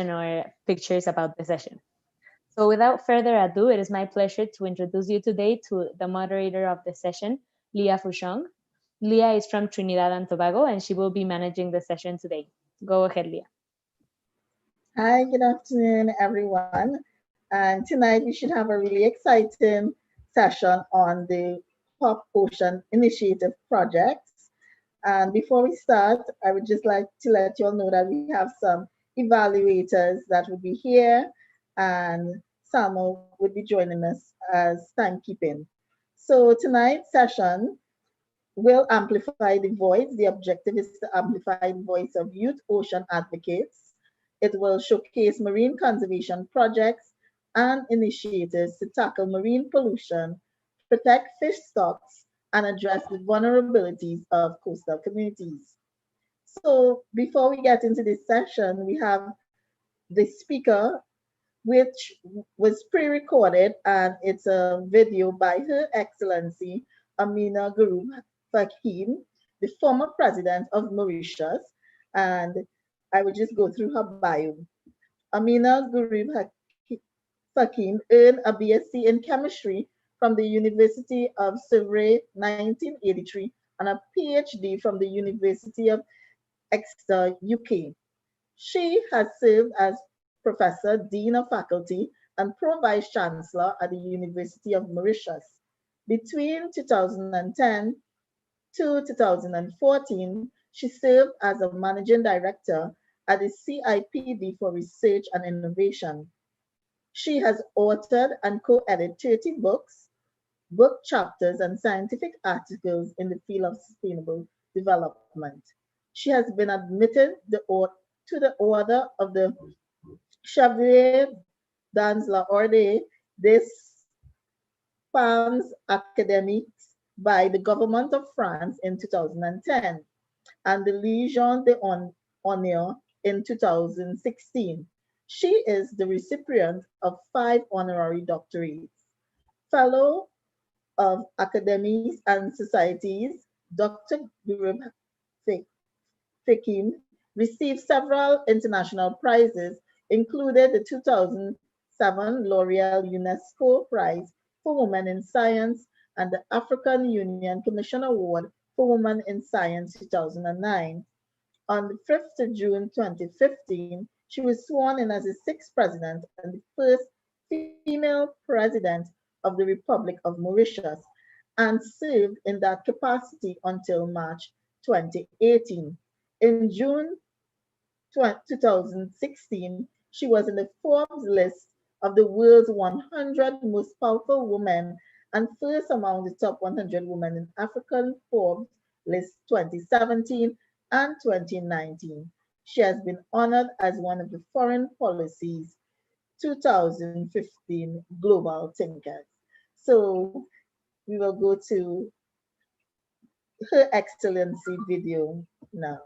or pictures about the session. So without further ado, it is my pleasure to introduce you today to the moderator of the session, Leah Fouchong. Leah is from Trinidad and Tobago, and she will be managing the session today. Go ahead, Leah. Hi, good afternoon, everyone. And tonight we should have a really exciting session on the Pop Ocean Initiative projects. And before we start, I would just like to let you all know that we have some evaluators that will be here, and Salmo would be joining us as timekeeping. So tonight's session will amplify the voice. The objective is to amplify the voice of youth ocean advocates. It will showcase marine conservation projects and initiatives to tackle marine pollution, protect fish stocks, and address the vulnerabilities of coastal communities. So before we get into this session, we have the speaker, which was pre-recorded, and it's a video by Her Excellency Amina Gurub Fakim, the former president of Mauritius, and I will just go through her bio. Amina Gurub Fakim earned a BSc in chemistry from the University of Surrey 1983 and a PhD from the University of Exeter, UK. She has served as Professor, Dean of Faculty, and Pro Vice Chancellor at the University of Mauritius. Between 2010 to 2014, she served as a Managing Director at the CIPD for Research and Innovation. She has authored and co-edited 30 books, book chapters, and scientific articles in the field of sustainable development. She has been admitted to the Order of the Chevalier dans l'Ordre des Femmes Académiques by the government of France in 2010 and the Légion d'Honneur in 2016. She is the recipient of 5 honorary doctorates. Fellow of academies and societies, Dr. Gurub Fakim received several international prizes, including the 2007 L'Oreal UNESCO Prize for Women in Science and the African Union Commission Award for Women in Science 2009. On the 5th of June 2015, she was sworn in as the 6th president and the first female president of the Republic of Mauritius, and served in that capacity until March 2018. In June 2016, she was in the Forbes list of the world's 100 most powerful women and first among the top 100 women in African Forbes list 2017 and 2019. She has been honored as one of the Foreign Policy's 2015 Global Thinkers. So we will go to Her Excellency video now.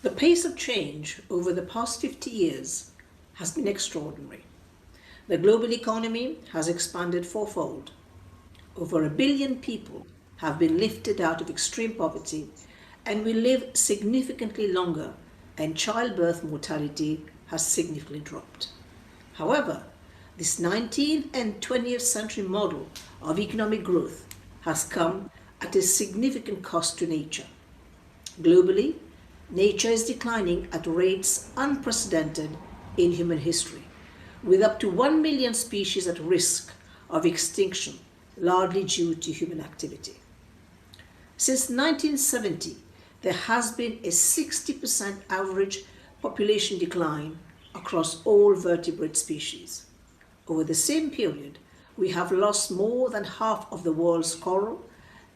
The pace of change over the past 50 years has been extraordinary. The global economy has expanded fourfold. Over 1 billion people have been lifted out of extreme poverty, and we live significantly longer, and childbirth mortality has significantly dropped. However, this 19th and 20th century model of economic growth has come at a significant cost to nature. Globally, nature is declining at rates unprecedented in human history, with up to 1 million species at risk of extinction, largely due to human activity. Since 1970, there has been a 60% average population decline across all vertebrate species. Over the same period, we have lost more than half of the world's coral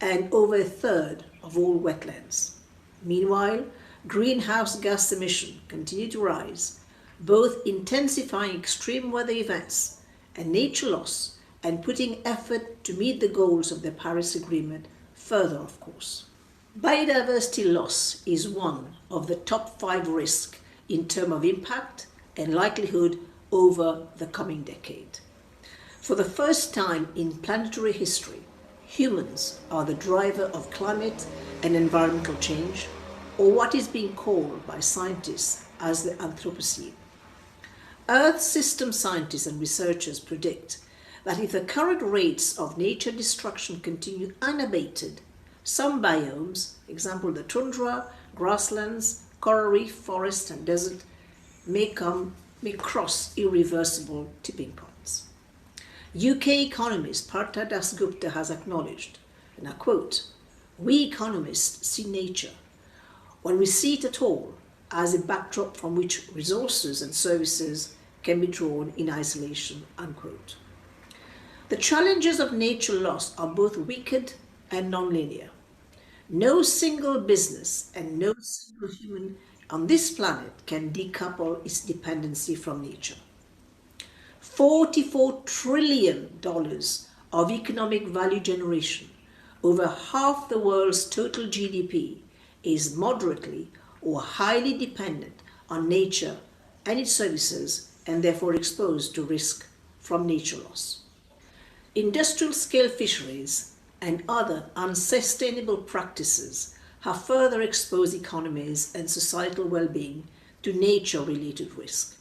and over a third of all wetlands. Meanwhile, greenhouse gas emissions continue to rise, both intensifying extreme weather events and nature loss and putting effort to meet the goals of the Paris Agreement further off course. Biodiversity loss is one of the top 5 risks in terms of impact and likelihood over the coming decade. For the first time in planetary history, humans are the driver of climate and environmental change, or what is being called by scientists as the Anthropocene. Earth system scientists and researchers predict that if the current rates of nature destruction continue unabated, some biomes, example the tundra, grasslands, coral reef, forest and desert, may cross irreversible tipping points. UK economist Partha Dasgupta has acknowledged, and I quote, "We economists see nature, when we see it at all, as a backdrop from which resources and services can be drawn in isolation," unquote. The challenges of nature loss are both wicked and non-linear. No single business and no single human on this planet can decouple its dependency from nature. $44 trillion of economic value generation, over half the world's total GDP, is moderately or highly dependent on nature and its services, and therefore exposed to risk from nature loss. Industrial scale fisheries and other unsustainable practices have further exposed economies and societal well-being to nature-related risk.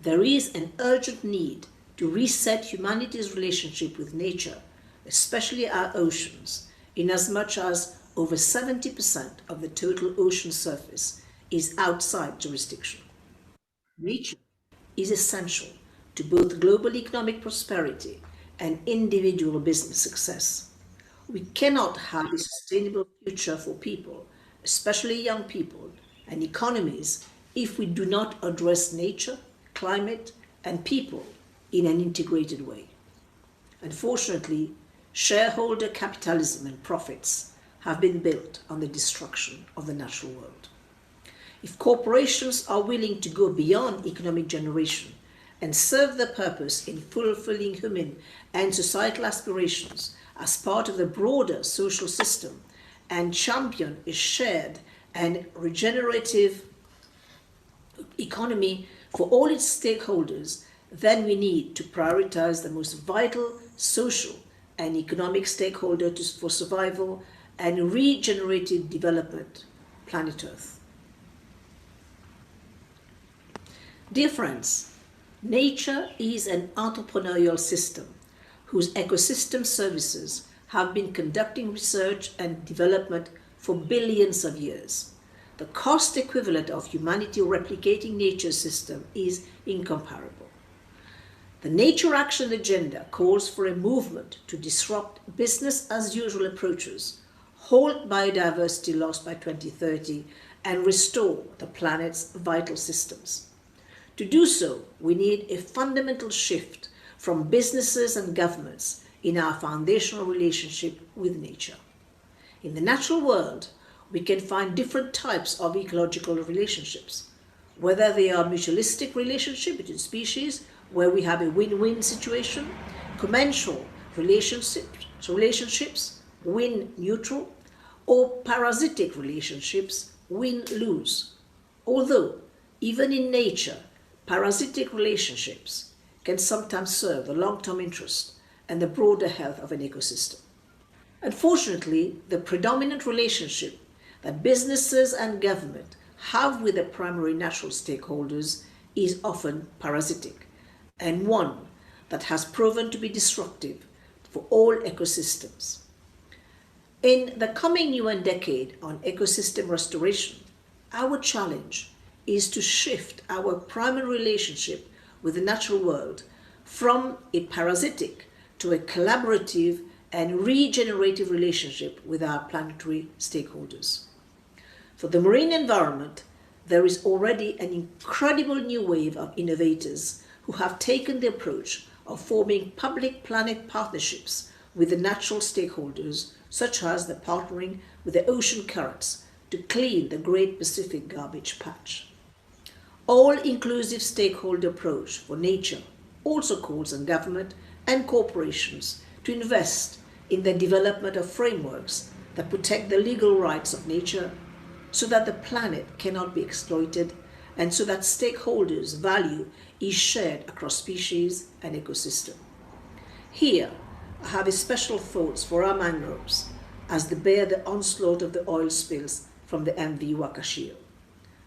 There is an urgent need to reset humanity's relationship with nature, especially our oceans, inasmuch as over 70% of the total ocean surface is outside jurisdiction. Nature is essential to both global economic prosperity and individual business success. We cannot have a sustainable future for people, especially young people, and economies if we do not address nature, climate, and people in an integrated way. Unfortunately, shareholder capitalism and profits have been built on the destruction of the natural world. If corporations are willing to go beyond economic generation and serve their purpose in fulfilling human and societal aspirations as part of the broader social system and champion a shared and regenerative economy for all its stakeholders, then we need to prioritize the most vital social and economic stakeholders for survival and regenerative development, planet Earth. Dear friends, nature is an entrepreneurial system whose ecosystem services have been conducting research and development for billions of years. The cost equivalent of humanity replicating nature's system is incomparable. The Nature Action Agenda calls for a movement to disrupt business as usual approaches, halt biodiversity loss by 2030, and restore the planet's vital systems. To do so, we need a fundamental shift from businesses and governments in our foundational relationship with nature. In the natural world, we can find different types of ecological relationships, whether they are mutualistic relationships between species, where we have a win-win situation, commensal relationships, win-neutral, or parasitic relationships, win-lose. Although, even in nature, parasitic relationships can sometimes serve the long-term interest and the broader health of an ecosystem. Unfortunately, the predominant relationship that businesses and government have with their primary natural stakeholders is often parasitic, and one that has proven to be disruptive for all ecosystems. In the coming UN decade on ecosystem restoration, our challenge is to shift our primary relationship with the natural world from a parasitic to a collaborative and regenerative relationship with our planetary stakeholders. For the marine environment, there is already an incredible new wave of innovators who have taken the approach of forming public-planet partnerships with the natural stakeholders, such as the partnering with the ocean currents to clean the Great Pacific Garbage Patch. All-inclusive stakeholder approach for nature also calls on government and corporations to invest in the development of frameworks that protect the legal rights of nature so that the planet cannot be exploited and so that stakeholders' value is shared across species and ecosystem. Here, I have a special thoughts for our mangroves as they bear the onslaught of the oil spills from the MV Wakashio.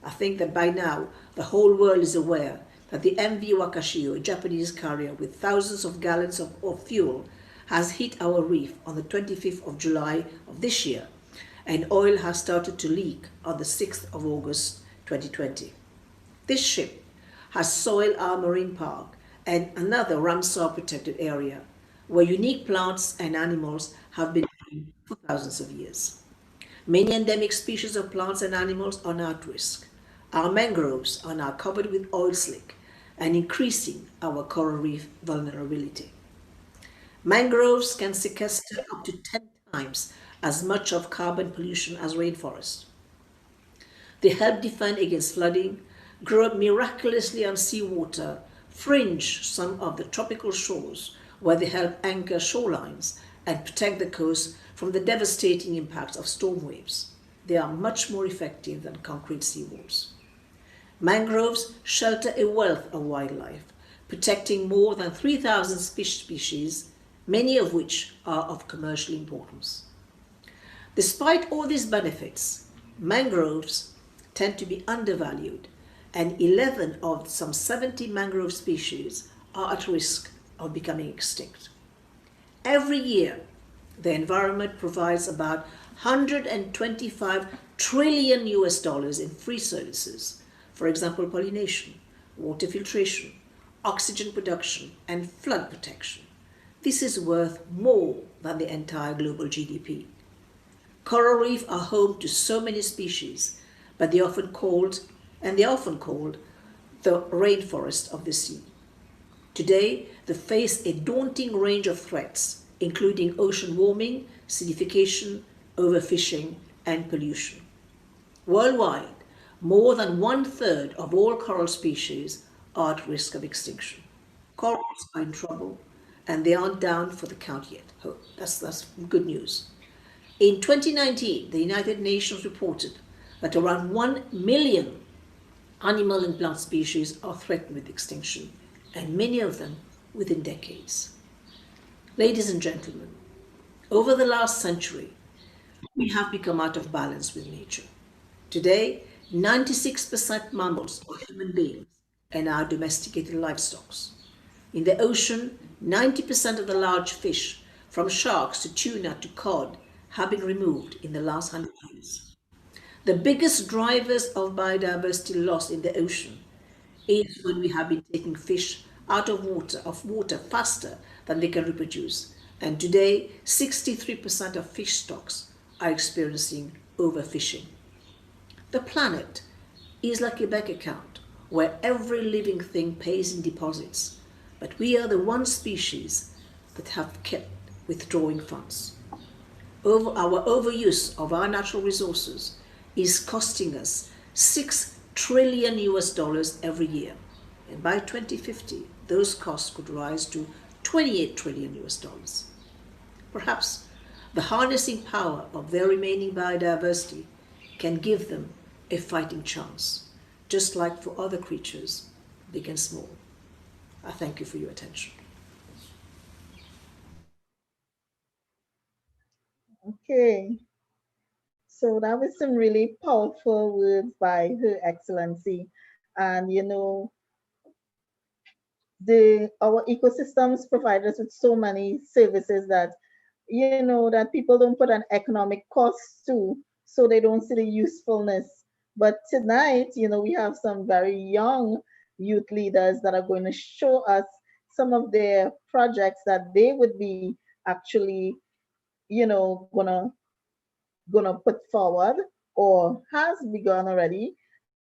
I think that by now the whole world is aware that the MV Wakashio, a Japanese carrier with thousands of gallons of fuel, has hit our reef on the 25th of July of this year, and oil has started to leak on the 6th of August 2020. This ship has soiled our marine park and another Ramsar protected area where unique plants and animals have been living for thousands of years. Many endemic species of plants and animals are now at risk. Our mangroves are now covered with oil slick and increasing our coral reef vulnerability. Mangroves can sequester up to 10 times as much of carbon pollution as rainforests. They help defend against flooding, grow up miraculously on seawater, fringe some of the tropical shores where they help anchor shorelines and protect the coast from the devastating impacts of storm waves. They are much more effective than concrete seawalls. Mangroves shelter a wealth of wildlife, protecting more than 3,000 species, many of which are of commercial importance. Despite all these benefits, mangroves tend to be undervalued, and 11 of some 70 mangrove species are at risk of becoming extinct. Every year, the environment provides about 125 trillion US dollars in free services, for example, pollination, water filtration, oxygen production, and flood protection. This is worth more than the entire global GDP. Coral reefs are home to so many species, but they're often called the rainforest of the sea. Today, they face a daunting range of threats, including ocean warming, acidification, overfishing, and pollution. Worldwide, more than 1/3 of all coral species are at risk of extinction. Corals are in trouble, and they aren't down for the count yet. Oh, that's good news. In 2019, the United Nations reported that around 1 million animal and plant species are threatened with extinction, and many of them within decades. Ladies and gentlemen, over the last century, we have become out of balance with nature. Today, 96% mammals are human beings and are domesticated livestock. In the ocean, 90% of the large fish, from sharks to tuna to cod, have been removed in the last 100 years. The biggest drivers of biodiversity loss in the ocean is when we have been taking fish out of water faster than they can reproduce. And today, 63% of fish stocks are experiencing overfishing. The planet is like a bank account where every living thing pays in deposits, but we are the one species that have kept withdrawing funds. Our overuse of our natural resources is costing us 6 trillion US dollars every year. And by 2050, those costs could rise to 28 trillion US dollars. Perhaps the harnessing power of their remaining biodiversity can give them a fighting chance, just like for other creatures, big and small. I thank you for your attention. Okay. So that was some really powerful words by Her Excellency. And our ecosystems provide us with so many services that that people don't put an economic cost to, so they don't see the usefulness. But tonight, we have some very young youth leaders that are going to show us some of their projects that they would be actually, gonna put forward or has begun already,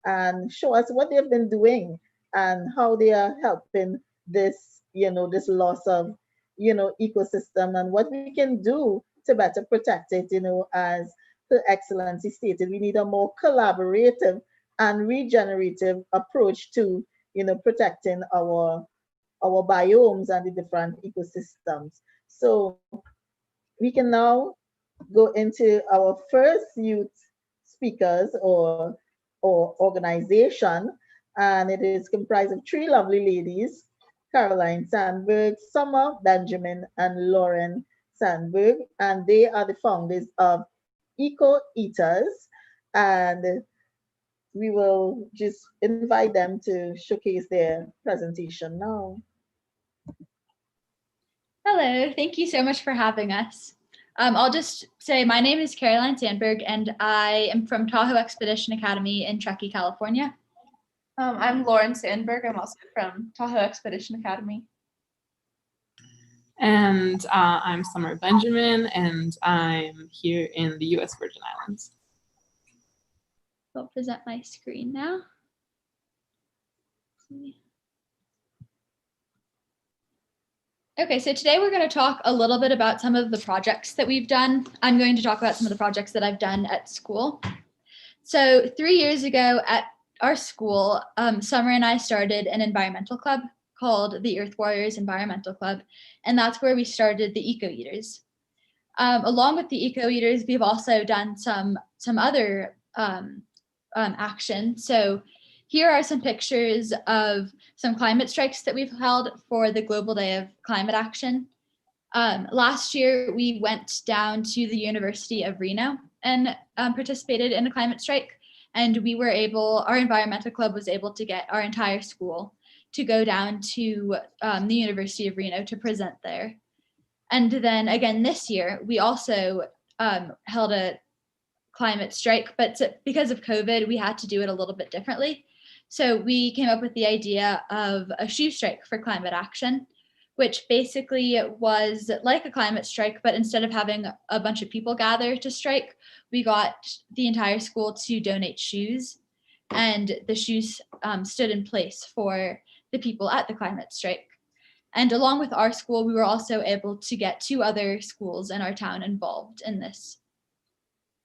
and show us what they've been doing and how they are helping this loss of ecosystem, and what we can do to better protect it. As Her Excellency stated, we need a more collaborative and regenerative approach to protecting our biomes and the different ecosystems. So we can now go into our first youth speakers or organization. and it is comprised of three lovely ladies, Caroline Sandberg, Summer Benjamin, and Lauren Sandberg, and they are the founders of Eco Eaters, and we will just invite them to showcase their presentation now. Hello, thank you so much for having us. I'll just say my name is Caroline Sandberg and I am from Tahoe Expedition Academy in Truckee, California. I'm Lauren Sandberg. I'm also from Tahoe Expedition Academy. And I'm Summer Benjamin, and I'm here in the U.S. Virgin Islands. I'll present my screen now. Okay, so today we're going to talk a little bit about some of the projects that we've done. I'm going to talk about some of the projects that I've done at school. So 3 years ago at our school, Summer and I started an environmental club called the Earth Warriors Environmental Club, and that's where we started the Eco Eaters. Along with the Eco Eaters, we've also done some other action. So here are some pictures of some climate strikes that we've held for the Global Day of Climate Action. Last year, we went down to the University of Reno and participated in a climate strike. And we were able, our environmental club was able to get our entire school to go down to the University of Reno to present there. And then again this year, we also held a climate strike, but because of COVID, we had to do it a little bit differently. So we came up with the idea of a shoe strike for climate action, which basically was like a climate strike, but instead of having a bunch of people gather to strike, we got the entire school to donate shoes, and the shoes stood in place for the people at the climate strike. And along with our school, we were also able to get 2 other schools in our town involved in this.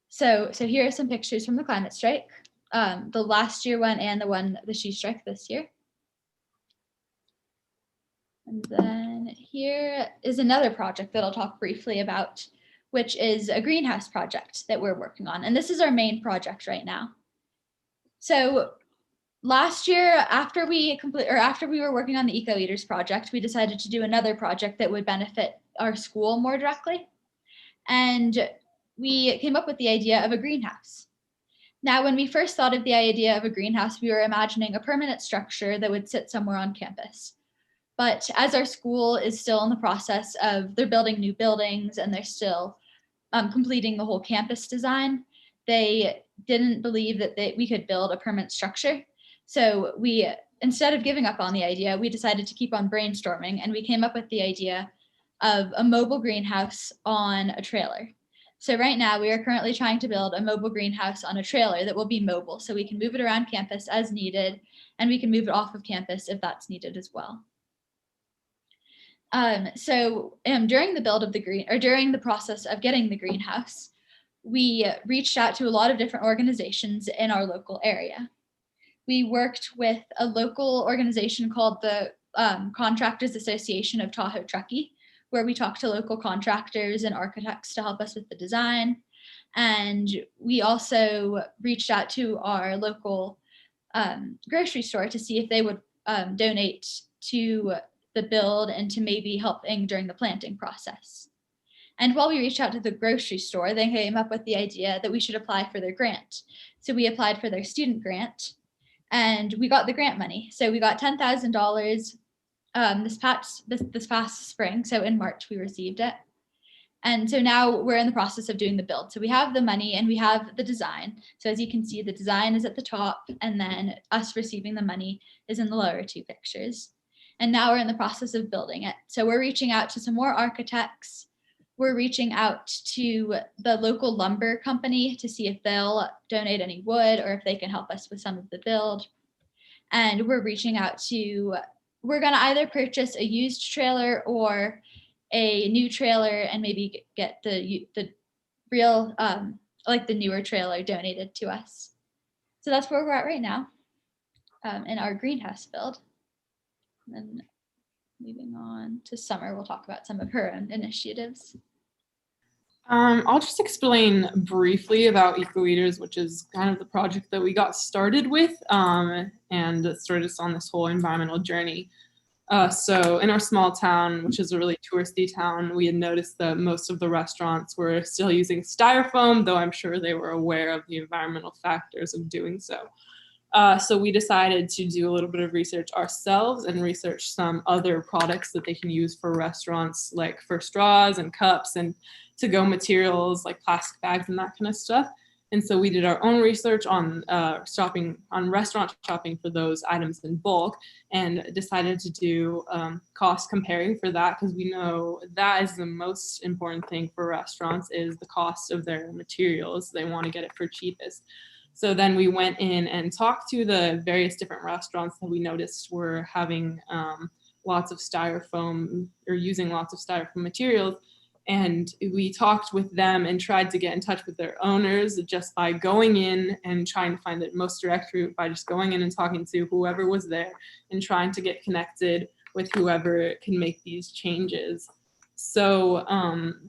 So here are some pictures from the climate strike, the last year one and the shoe strike this year. And then here is another project that I'll talk briefly about, which is a greenhouse project that we're working on. And this is our main project right now. So last year, after we were working on the Eco Eaters project, we decided to do another project that would benefit our school more directly. And we came up with the idea of a greenhouse. Now, when we first thought of the idea of a greenhouse, we were imagining a permanent structure that would sit somewhere on campus. But as our school is still in the process of, they're building new buildings and they're still completing the whole campus design, they didn't believe that we could build a permanent structure. So we, instead of giving up on the idea, we decided to keep on brainstorming, and we came up with the idea of a mobile greenhouse on a trailer. So right now we are currently trying to build a mobile greenhouse on a trailer that will be mobile, so we can move it around campus as needed, and we can move it off of campus if that's needed as well. During the build of during the process of getting the greenhouse, we reached out to a lot of different organizations in our local area. We worked with a local organization called the Contractors Association of Tahoe Truckee, where we talked to local contractors and architects to help us with the design. And we also reached out to our local grocery store to see if they would donate to the build and to maybe helping during the planting process. And while we reached out to the grocery store, they came up with the idea that we should apply for their grant. So we applied for their student grant and we got the grant money. So we got $10,000 this past spring. So in March, we received it. And so now we're in the process of doing the build. So we have the money and we have the design. So as you can see, the design is at the top, and then us receiving the money is in the lower 2 pictures. And now we're in the process of building it. So we're reaching out to some more architects. We're reaching out to the local lumber company to see if they'll donate any wood or if they can help us with some of the build. And we're reaching out to, we're gonna either purchase a used trailer or a new trailer and maybe get the real, like the newer trailer donated to us. So that's where we're at right now in our greenhouse build. And then moving on to Summer, we'll talk about some of her own initiatives. I'll just explain briefly about EcoLeaders, which is kind of the project that we got started with and started us on this whole environmental journey. So in our small town, which is a really touristy town, we had noticed that most of the restaurants were still using styrofoam, though I'm sure they were aware of the environmental factors of doing so. So we decided to do a little bit of research ourselves and research some other products that they can use for restaurants, like for straws and cups and to-go materials like plastic bags and that kind of stuff. And so we did our own research on restaurant shopping for those items in bulk and decided to do cost comparing for that, because we know that is the most important thing for restaurants is the cost of their materials. They want to get it for cheapest. So then we went in and talked to the various different restaurants that we noticed were having lots of styrofoam or using lots of styrofoam materials. And we talked with them and tried to get in touch with their owners just by going in and trying to find the most direct route by just going in and talking to whoever was there and trying to get connected with whoever can make these changes. So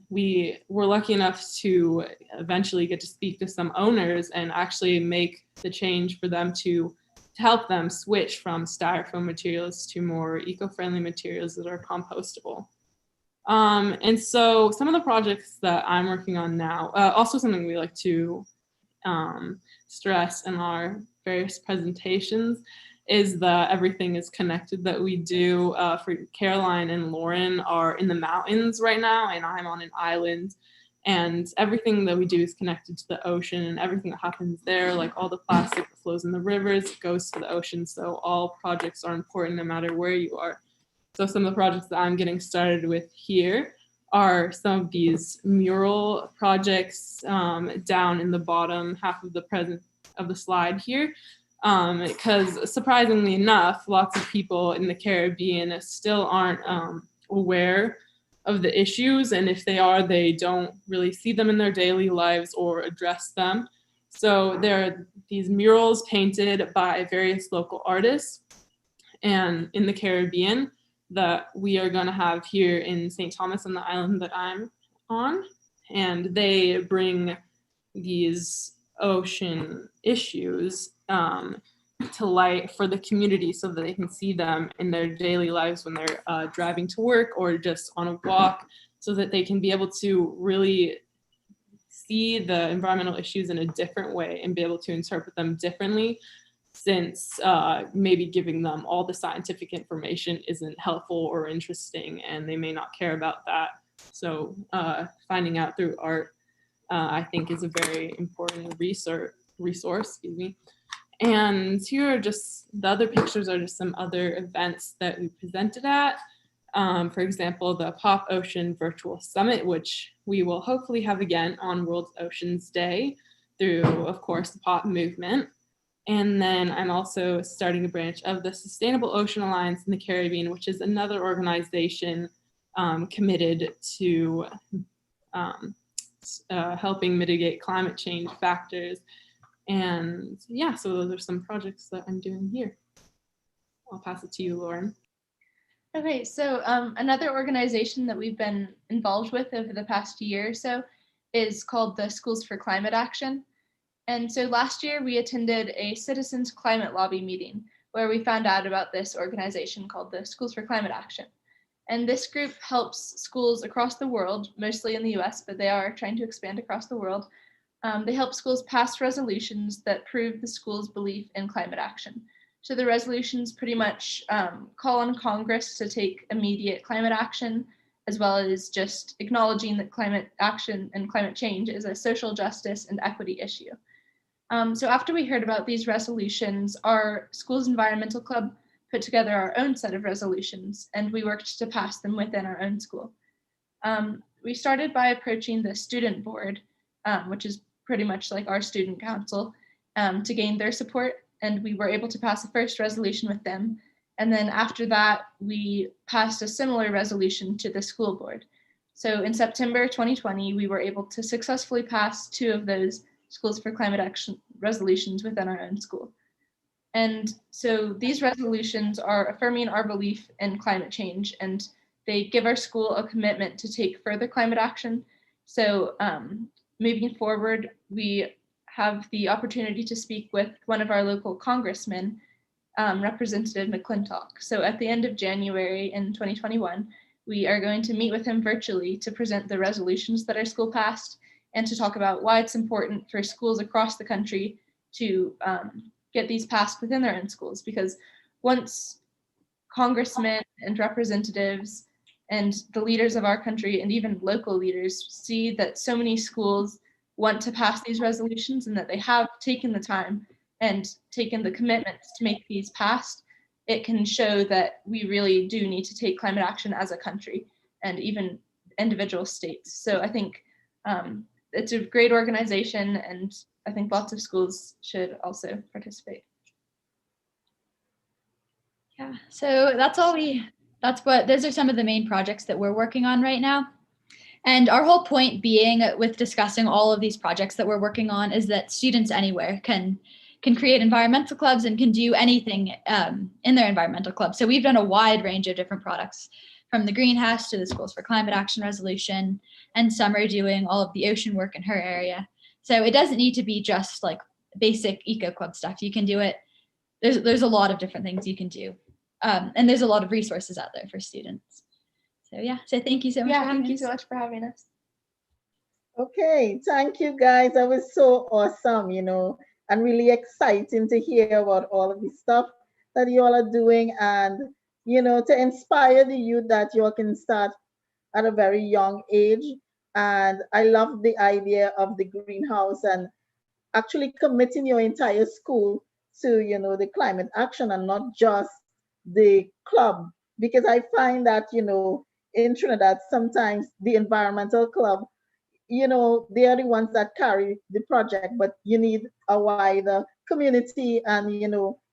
we were lucky enough to eventually get to speak to some owners and actually make the change for them to help them switch from styrofoam materials to more eco-friendly materials that are compostable. And so some of the projects that I'm working on now, also something we like to stress in our various presentations, is the everything is connected that we do. For Caroline and Lauren are in the mountains right now, and I'm on an island, and everything that we do is connected to the ocean, and everything that happens there, like all the plastic that flows in the rivers, goes to the ocean. So all projects are important no matter where you are. So some of the projects that I'm getting started with here are some of these mural projects down in the bottom half of the slide here. Because surprisingly enough, lots of people in the Caribbean still aren't aware of the issues, and if they are, they don't really see them in their daily lives or address them. So there are these murals painted by various local artists and in the Caribbean that we are going to have here in St. Thomas on the island that I'm on, and they bring these ocean issues to light for the community so that they can see them in their daily lives when they're driving to work or just on a walk, so that they can be able to really see the environmental issues in a different way and be able to interpret them differently, since maybe giving them all the scientific information isn't helpful or interesting and they may not care about that. So finding out through art, I think, is a very important resource, excuse me. And here are just, the other pictures are just some other events that we presented at. For example, the Pop Ocean Virtual Summit, which we will hopefully have again on World Oceans Day through, of course, the POP movement. And then I'm also starting a branch of the Sustainable Ocean Alliance in the Caribbean, which is another organization committed to helping mitigate climate change factors. And yeah, so those are some projects that I'm doing here. I'll pass it to you, Lauren. Okay, so another organization that we've been involved with over the past year or so is called the Schools for Climate Action. And so last year we attended a Citizens Climate Lobby meeting where we found out about this organization called the Schools for Climate Action. And this group helps schools across the world, mostly in the US, but they are trying to expand across the world. They help schools pass resolutions that prove the school's belief in climate action. So the resolutions pretty much call on Congress to take immediate climate action, as well as just acknowledging that climate action and climate change is a social justice and equity issue. So after we heard about these resolutions, our school's environmental club put together our own set of resolutions, and we worked to pass them within our own school. We started by approaching the student board, which is pretty much like our student council, to gain their support, and we were able to pass the first resolution with them. And then after that, we passed a similar resolution to the school board. So in September 2020, we were able to successfully pass 2 of those Schools for Climate Action resolutions within our own school. And so these resolutions are affirming our belief in climate change, and they give our school a commitment to take further climate action. So moving forward, we have the opportunity to speak with one of our local congressmen, Representative McClintock. So at the end of January in 2021, we are going to meet with him virtually to present the resolutions that our school passed and to talk about why it's important for schools across the country to get these passed within their own schools. Because once congressmen and representatives and the leaders of our country and even local leaders see that so many schools want to pass these resolutions and that they have taken the time and taken the commitments to make these passed, it can show that we really do need to take climate action as a country and even individual states. So I think it's a great organization, and I think lots of schools should also participate. Yeah, so those are some of the main projects that we're working on right now. And our whole point being with discussing all of these projects that we're working on is that students anywhere can create environmental clubs and can do anything in their environmental club. So we've done a wide range of different products, from the greenhouse to the Schools for Climate Action resolution, and some are doing all of the ocean work in her area. So it doesn't need to be just like basic eco club stuff. You can do it. There's a lot of different things you can do. And there's a lot of resources out there for students. So yeah, so thank you so much for having us. Thank you so much for having us. Okay, thank you guys. That was so awesome, and really exciting to hear about all of the stuff that you all are doing, and, to inspire the youth that you all can start at a very young age. And I love the idea of the greenhouse and actually committing your entire school to, the climate action and not just the club. Because I find that, in Trinidad, sometimes the environmental club, they are the ones that carry the project, but you need a wider community and,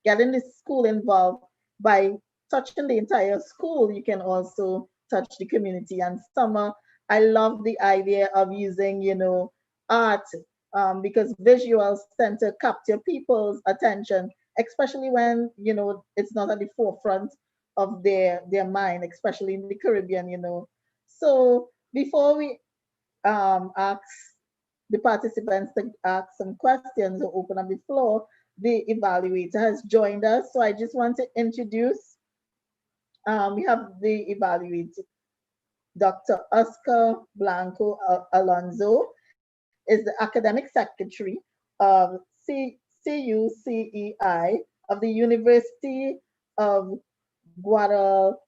getting the school involved. By touching the entire school, you can also touch the community. And Summer, I love the idea of using, art, because visuals tend to capture people's attention, especially when, it's not at the forefront of their mind, especially in the Caribbean. So before we ask the participants to ask some questions or open up the floor, the evaluator has joined us. So I just want to introduce, we have the evaluator, Dr. Oscar Blanco Alonso is the academic secretary of CUCEI of the University of Guadalajara,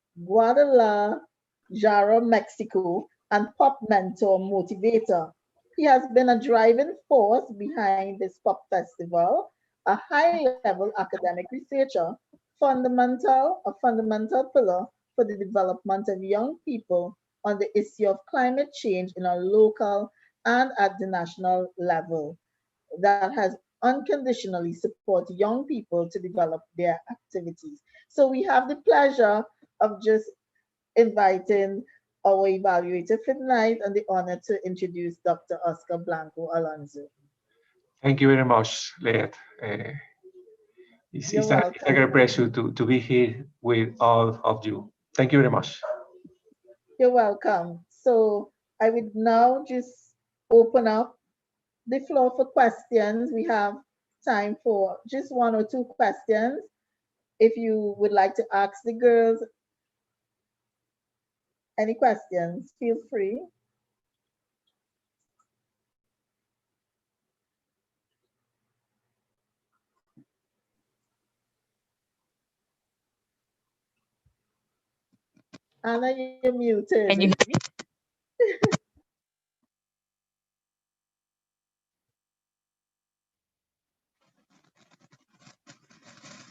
Mexico, and pop mentor motivator. He has been a driving force behind this pop festival, a high-level academic researcher, a fundamental pillar for the development of young people on the issue of climate change in a local and at the national level, that has unconditionally support young people to develop their activities. So we have the pleasure of just inviting our evaluator for tonight and the honor to introduce Dr. Oscar Blanco Alonso. Thank you very much, Leah. It's a great pleasure to be here with all of you. Thank you very much. You're welcome. So I would now just open up the floor for questions. We have time for just one or two questions. If you would like to ask the girls any questions, feel free. Anna, you're muted. Can you hear me?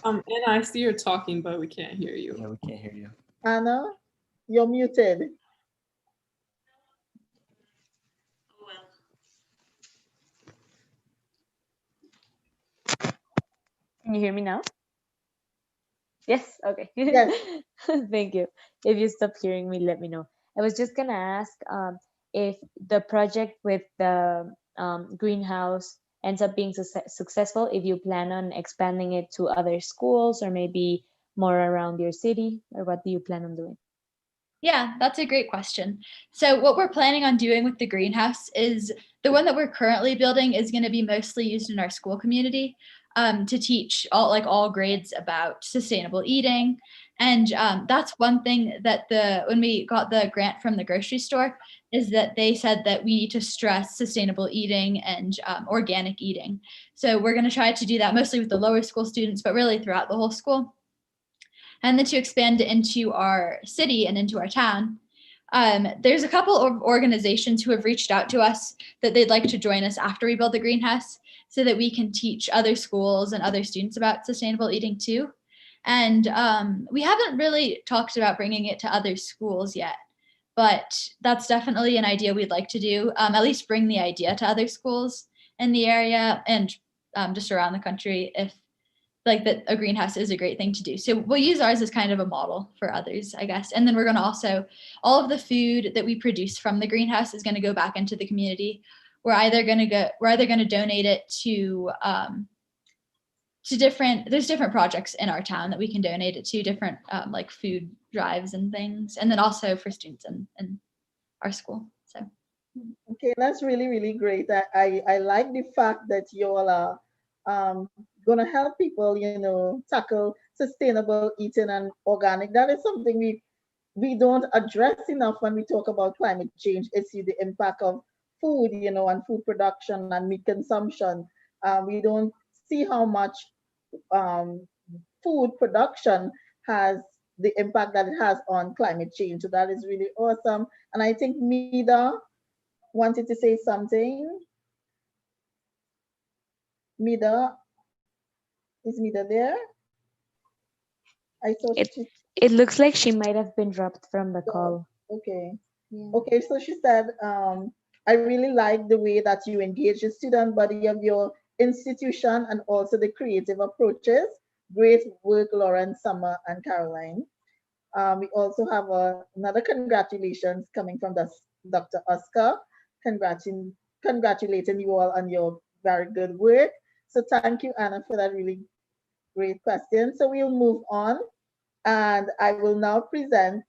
Anna, I see you're talking, but we can't hear you. Yeah, we can't hear you. Anna, you're muted. Can you hear me now? Yes, okay. Yes. Thank you. If you stop hearing me, let me know. I was just gonna ask if the project with the greenhouse ends up being successful, if you plan on expanding it to other schools or maybe more around your city, or what do you plan on doing? Yeah, that's a great question. So what we're planning on doing with the greenhouse is the one that we're currently building is going to be mostly used in our school community to teach all grades about sustainable eating. And that's one thing that when we got the grant from the grocery store is that they said that we need to stress sustainable eating and organic eating. So we're going to try to do that mostly with the lower school students, but really throughout the whole school. And then to expand it into our city and into our town, there's a couple of organizations who have reached out to us that they'd like to join us after we build the greenhouse so that we can teach other schools and other students about sustainable eating too. And we haven't really talked about bringing it to other schools yet, but that's definitely an idea we'd like to do, at least bring the idea to other schools in the area and just around the country if that a greenhouse is a great thing to do. So we'll use ours as kind of a model for others, I guess. And then we're going to also, all of the food that we produce from the greenhouse is going to go back into the community. We're either going to donate it to there's different projects in our town that we can donate it to, different like food drives and things. And then also for students in our school. So. Okay, that's really, really great. I like the fact that you all are going to help people, tackle sustainable eating and organic. That is something we don't address enough when we talk about climate change. It's the impact of food, and food production and meat consumption. We don't see how much food production has the impact that it has on climate change. So that is really awesome. And I think Mida wanted to say something. Mida, is Mida there? I thought it looks like she might have been dropped from the call. Okay. Yeah. Okay, so she said, I really like the way that you engage the student body of your institution and also the creative approaches. Great work, Lauren, Summer, and Caroline. We also have another congratulations coming from Dr. Oscar, congratulating you all on your very good work. So thank you, Anna, for that really great question. So we'll move on, and I will now present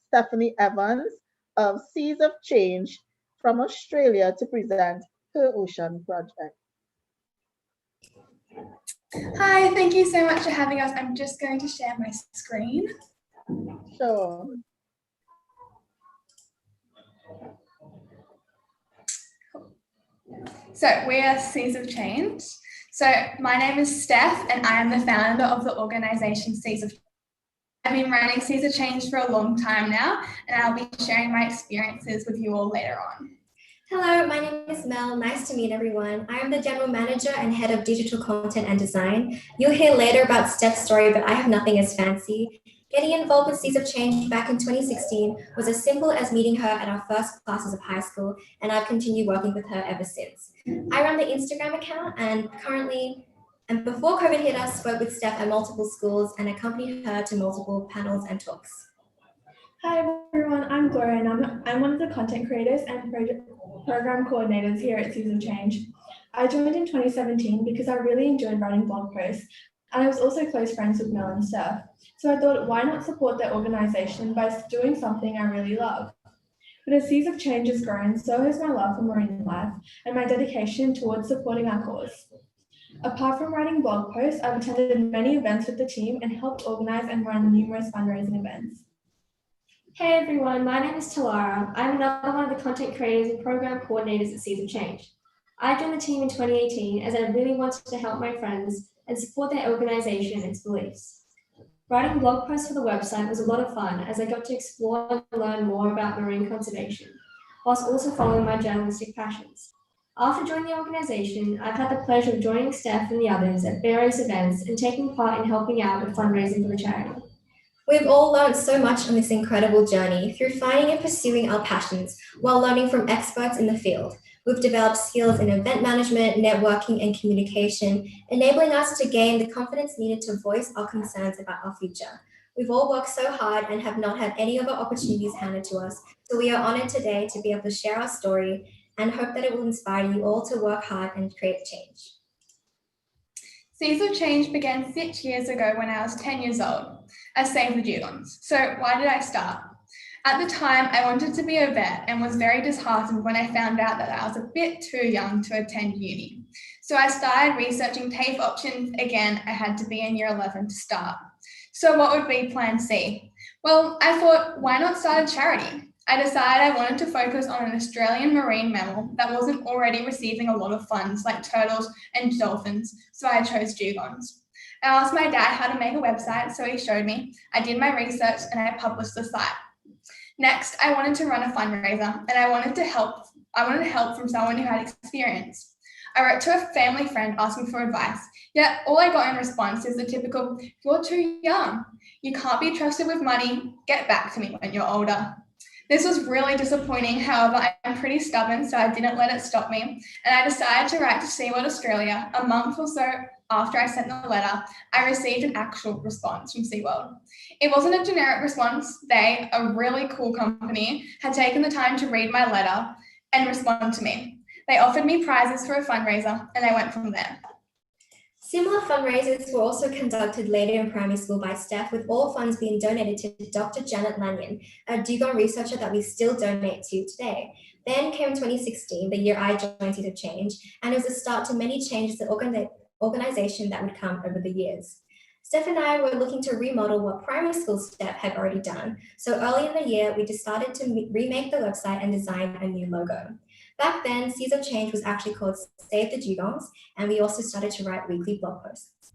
Stephanie Evans of Seas of Change from Australia to present her ocean project. Hi, thank you so much for having us. I'm just going to share my screen. Sure. So we are Seas of Change. So my name is Steph and I am the founder of the organisation Seas of Change. I've been running Seas of Change for a long time now, and I'll be sharing my experiences with you all later on. Hello, my name is Mel. Nice to meet everyone. I am the General Manager and Head of Digital Content and Design. You'll hear later about Steph's story, but I have nothing as fancy. Getting involved with Seas of Change back in 2016 was as simple as meeting her at our first classes of high school, and I've continued working with her ever since. I run the Instagram account and before COVID hit us, spoke with Steph at multiple schools and accompanied her to multiple panels and talks. Hi everyone, I'm Gloria and I'm one of the content creators and program coordinators here at Seas of Change. I joined in 2017 because I really enjoyed writing blog posts, and I was also close friends with Mel and Steph. So I thought, why not support their organisation by doing something I really love? But as Seas of Change has grown, so has my love for marine life and my dedication towards supporting our cause. Apart from writing blog posts, I've attended many events with the team and helped organise and run numerous fundraising events. Hey everyone, my name is Talara. I'm another one of the content creators and program coordinators at Seas of Change. I joined the team in 2018 as I really wanted to help my friends and support their organisation and its beliefs. Writing blog posts for the website was a lot of fun as I got to explore and learn more about marine conservation, whilst also following my journalistic passions. After joining the organisation, I've had the pleasure of joining Steph and the others at various events and taking part in helping out with fundraising for the charity. We've all learned so much on this incredible journey through finding and pursuing our passions while learning from experts in the field. We've developed skills in event management, networking, and communication, enabling us to gain the confidence needed to voice our concerns about our future. We've all worked so hard and have not had any other opportunities handed to us, so we are honoured today to be able to share our story and hope that it will inspire you all to work hard and create change. Seas of Change began 6 years ago when I was 10 years old as Save the Dugons. So why did I start? At the time, I wanted to be a vet and was very disheartened when I found out that I was a bit too young to attend uni. So I started researching TAFE options. Again, I had to be in year 11 to start. So what would be plan C? Well, I thought, why not start a charity? I decided I wanted to focus on an Australian marine mammal that wasn't already receiving a lot of funds like turtles and dolphins, so I chose dugongs. I asked my dad how to make a website, so he showed me. I did my research and I published the site. Next, I wanted to run a fundraiser and I wanted help from someone who had experience. I wrote to a family friend asking for advice, yet all I got in response is the typical, "You're too young. You can't be trusted with money. Get back to me when you're older." This was really disappointing. However, I'm pretty stubborn, so I didn't let it stop me. And I decided to write to SeaWorld Australia. A month or so after I sent the letter, I received an actual response from SeaWorld. It wasn't a generic response. They, a really cool company, had taken the time to read my letter and respond to me. They offered me prizes for a fundraiser, and I went from there. Similar fundraisers were also conducted later in primary school by staff, with all funds being donated to Dr. Janet Lanyon, a dugong researcher that we still donate to today. Then came 2016, the year I joined Seeds of Change, and it was the start to many changes in the organisation that would come over the years. Steph and I were looking to remodel what primary school staff had already done, so early in the year we decided to remake the website and design a new logo. Back then, Seeds of Change was actually called Save the Dugongs, and we also started to write weekly blog posts.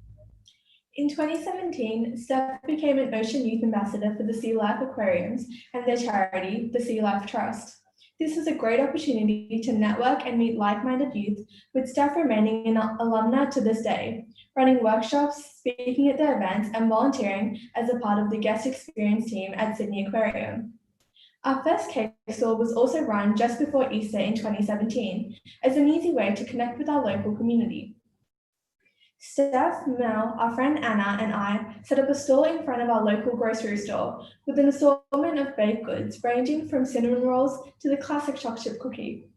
In 2017, Steph became an Ocean Youth Ambassador for the Sea Life Aquariums and their charity, the Sea Life Trust. This was a great opportunity to network and meet like-minded youth, with Steph remaining an alumna to this day, running workshops, speaking at the events, and volunteering as a part of the guest experience team at Sydney Aquarium. Our first cake stall was also run just before Easter in 2017 as an easy way to connect with our local community. Steph, Mel, our friend Anna, and I set up a stall in front of our local grocery store with an assortment of baked goods ranging from cinnamon rolls to the classic chocolate chip cookie.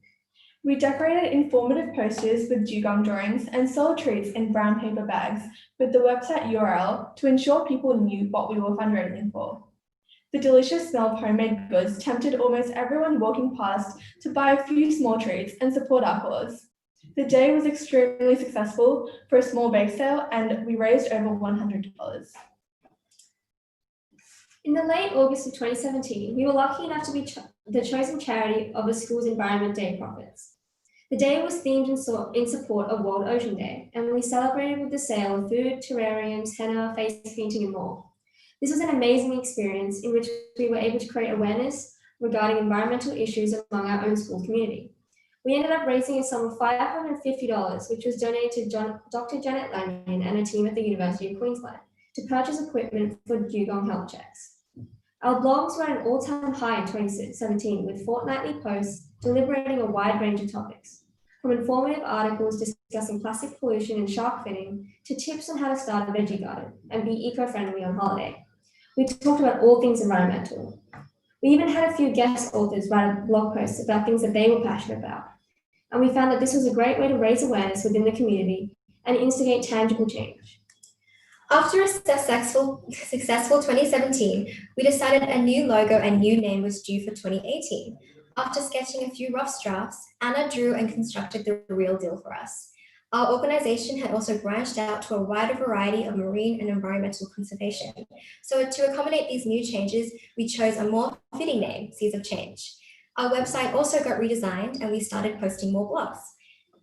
We decorated informative posters with dugong drawings and sold treats in brown paper bags with the website URL to ensure people knew what we were fundraising for. The delicious smell of homemade goods tempted almost everyone walking past to buy a few small treats and support our cause. The day was extremely successful for a small bake sale, and we raised over $100. In the late August of 2017, we were lucky enough to be the chosen charity of the school's Environment Day profits. The day was themed in support of World Ocean Day, and we celebrated with the sale of food, terrariums, henna, face painting, and more. This was an amazing experience in which we were able to create awareness regarding environmental issues among our own school community. We ended up raising a sum of $550, which was donated to Dr. Janet Lanyon and a team at the University of Queensland to purchase equipment for dugong health checks. Our blogs were at an all-time high in 2017 with fortnightly posts deliberating a wide range of topics, from informative articles discussing plastic pollution and shark finning to tips on how to start a veggie garden and be eco-friendly on holiday. We talked about all things environmental. We even had a few guest authors write blog posts about things that they were passionate about. And we found that this was a great way to raise awareness within the community and instigate tangible change. After a successful 2017, we decided a new logo and new name was due for 2018. After sketching a few rough drafts, Anna drew and constructed the real deal for us. Our organization had also branched out to a wider variety of marine and environmental conservation. So to accommodate these new changes, we chose a more fitting name, Seeds of Change. Our website also got redesigned and we started posting more blogs.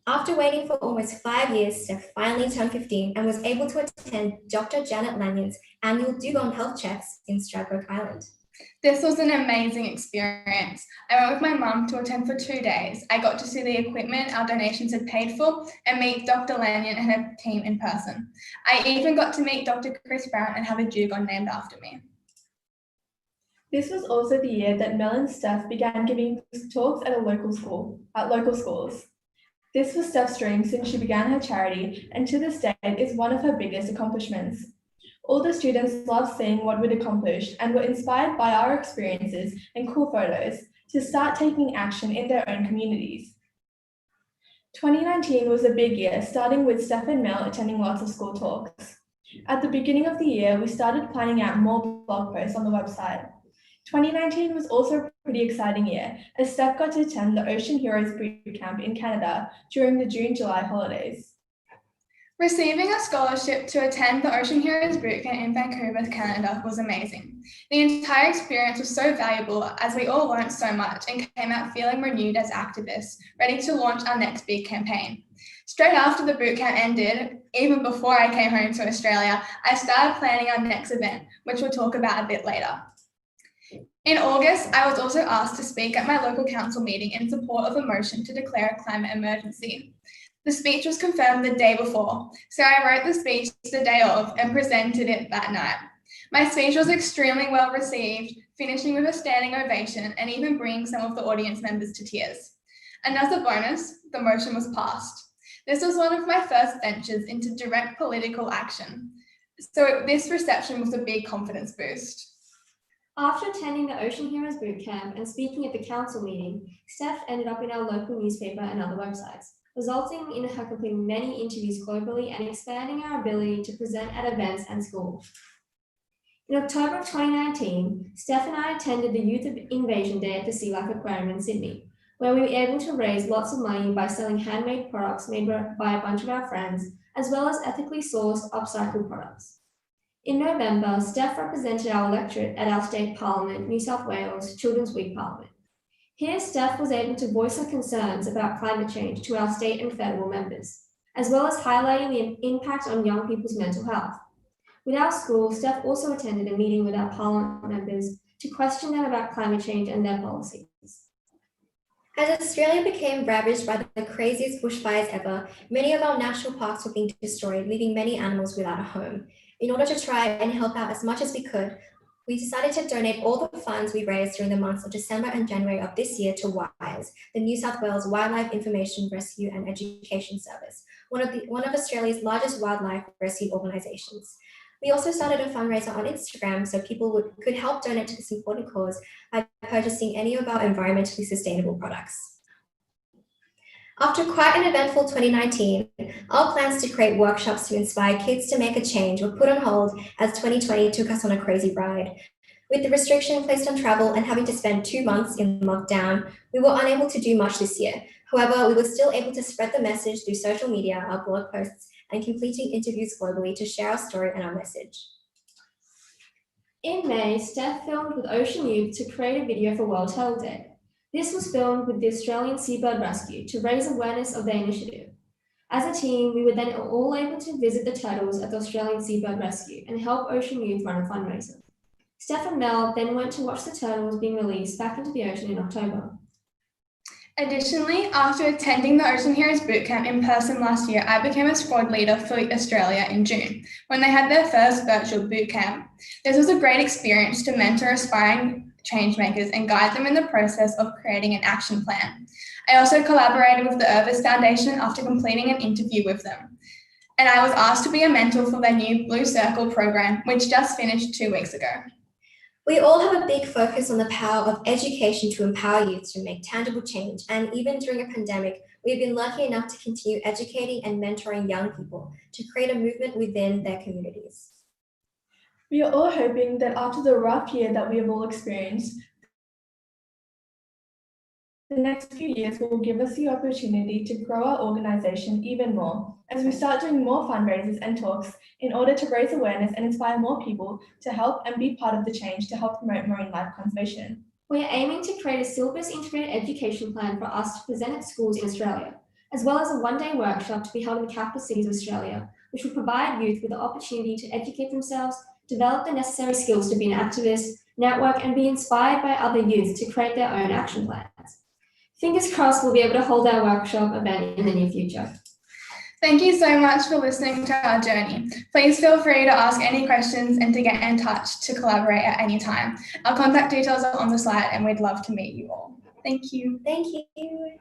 After waiting for almost 5 years, Steph finally turned 15 and was able to attend Dr. Janet Lanyon's annual dugong health checks in Stradbroke Island. This was an amazing experience. I went with my mum to attend for 2 days. I got to see the equipment our donations had paid for and meet Dr. Lanyon and her team in person. I even got to meet Dr. Chris Brown and have a dugong named after me. This was also the year that Mel and Steph began giving talks at local schools. This was Steph's dream since she began her charity, and to this day is one of her biggest accomplishments. All the students loved seeing what we'd accomplished and were inspired by our experiences and cool photos to start taking action in their own communities. 2019 was a big year, starting with Steph and Mel attending lots of school talks. At the beginning of the year, we started planning out more blog posts on the website. 2019 was also a pretty exciting year, as Steph got to attend the Ocean Heroes Boot Camp in Canada during the June-July holidays. Receiving a scholarship to attend the Ocean Heroes Bootcamp in Vancouver, Canada was amazing. The entire experience was so valuable as we all learned so much and came out feeling renewed as activists, ready to launch our next big campaign. Straight after the bootcamp ended, even before I came home to Australia, I started planning our next event, which we'll talk about a bit later. In August, I was also asked to speak at my local council meeting in support of a motion to declare a climate emergency. The speech was confirmed the day before, so I wrote the speech the day of and presented it that night. My speech was extremely well received, finishing with a standing ovation and even bringing some of the audience members to tears. And as a bonus, the motion was passed. This was one of my first ventures into direct political action, so this reception was a big confidence boost. After attending the Ocean Heroes Bootcamp and speaking at the council meeting, Steph ended up in our local newspaper and other websites, resulting in her completing many interviews globally and expanding our ability to present at events and schools. In October of 2019, Steph and I attended the Youth Invasion Day at the Sea Life Aquarium in Sydney, where we were able to raise lots of money by selling handmade products made by a bunch of our friends, as well as ethically sourced upcycled products. In November, Steph represented our electorate at our state parliament, New South Wales Children's Week Parliament. Here, Steph was able to voice her concerns about climate change to our state and federal members, as well as highlighting the impact on young people's mental health. With our school, Steph also attended a meeting with our parliament members to question them about climate change and their policies. As Australia became ravaged by the craziest bushfires ever, many of our national parks were being destroyed, leaving many animals without a home. In order to try and help out as much as we could, we decided to donate all the funds we raised during the months of December and January of this year to WISE, the New South Wales Wildlife Information, Rescue and Education Service, one of Australia's largest wildlife rescue organisations. We also started a fundraiser on Instagram so people could help donate to this important cause by purchasing any of our environmentally sustainable products. After quite an eventful 2019, our plans to create workshops to inspire kids to make a change were put on hold as 2020 took us on a crazy ride. With the restriction placed on travel and having to spend 2 months in lockdown, we were unable to do much this year. However, we were still able to spread the message through social media, our blog posts, and completing interviews globally to share our story and our message. In May, Steph filmed with Ocean Youth to create a video for World Turtle Day. This was filmed with the Australian Seabird Rescue to raise awareness of their initiative. As a team, we were then all able to visit the turtles at the Australian Seabird Rescue and help Ocean Youth run a fundraiser. Steph and Mel then went to watch the turtles being released back into the ocean in October. Additionally, after attending the Ocean Heroes Bootcamp in person last year, I became a squad leader for Australia in June, when they had their first virtual bootcamp. This was a great experience to mentor aspiring changemakers and guide them in the process of creating an action plan. I also collaborated with the Irvis Foundation after completing an interview with them. And I was asked to be a mentor for their new Blue Circle program, which just finished 2 weeks ago. We all have a big focus on the power of education to empower youth to make tangible change, and even during a pandemic, we've been lucky enough to continue educating and mentoring young people to create a movement within their communities. We are all hoping that after the rough year that we have all experienced, the next few years will give us the opportunity to grow our organisation even more as we start doing more fundraisers and talks in order to raise awareness and inspire more people to help and be part of the change to help promote marine life conservation. We are aiming to create a syllabus integrated education plan for us to present at schools in Australia, as well as a one-day workshop to be held in the capital cities of Australia, which will provide youth with the opportunity to educate themselves, develop the necessary skills to be an activist, network, and be inspired by other youth to create their own action plans. Fingers crossed we'll be able to hold our workshop event in the near future. Thank you so much for listening to our journey. Please feel free to ask any questions and to get in touch to collaborate at any time. Our contact details are on the slide and we'd love to meet you all. Thank you. Thank you.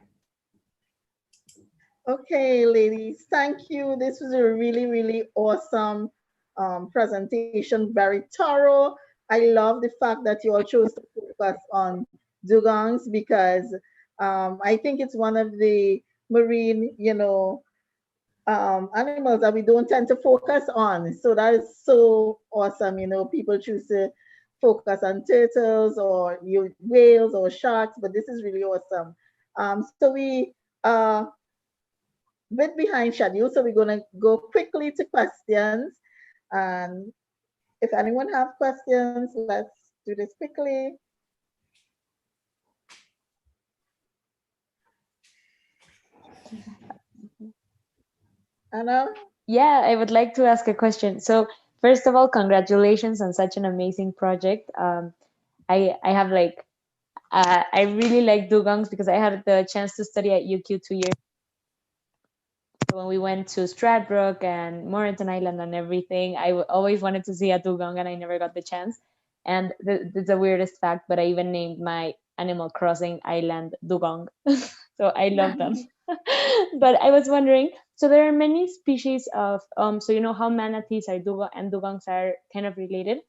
Okay, ladies, thank you. This was a really, really awesome presentation, very thorough. I love the fact that you all chose to focus on dugongs because I think it's one of the marine, animals that we don't tend to focus on. So that is so awesome. People choose to focus on turtles or whales or sharks, but this is really awesome. So we bit behind schedule, so we're going to go quickly to questions. And if anyone have questions, let's do this quickly. Anna? Yeah, I would like to ask a question. So first of all, congratulations on such an amazing project. I have like, I really like dugongs because I had the chance to study at UQ 2 years. So when we went to Stradbroke and Moreton Island and everything, I always wanted to see a dugong and I never got the chance. And it's the weirdest fact, but I even named my Animal Crossing island Dugong. So I love them. But I was wondering, so there are many species of, so you know how manatees are dugong and dugongs are kind of related.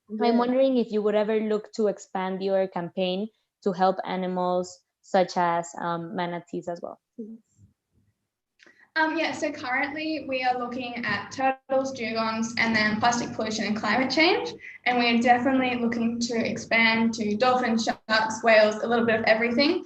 Yeah. I'm wondering if you would ever look to expand your campaign to help animals such as manatees as well. Yeah, so currently we are looking at turtles, dugongs, and then plastic pollution and climate change. And we're definitely looking to expand to dolphins, sharks, whales, a little bit of everything.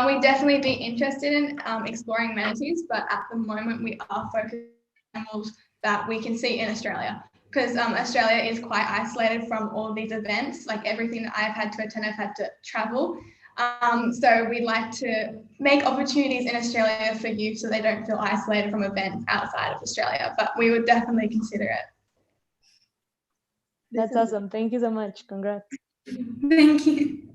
We'd definitely be interested in exploring manatees, but at the moment we are focused on animals that we can see in Australia. Because Australia is quite isolated from all these events, like everything that I've had to attend, I've had to travel. So we'd like to make opportunities in Australia for youth so they don't feel isolated from events outside of Australia, but we would definitely consider it. That's awesome. Thank you so much. Congrats. Thank you.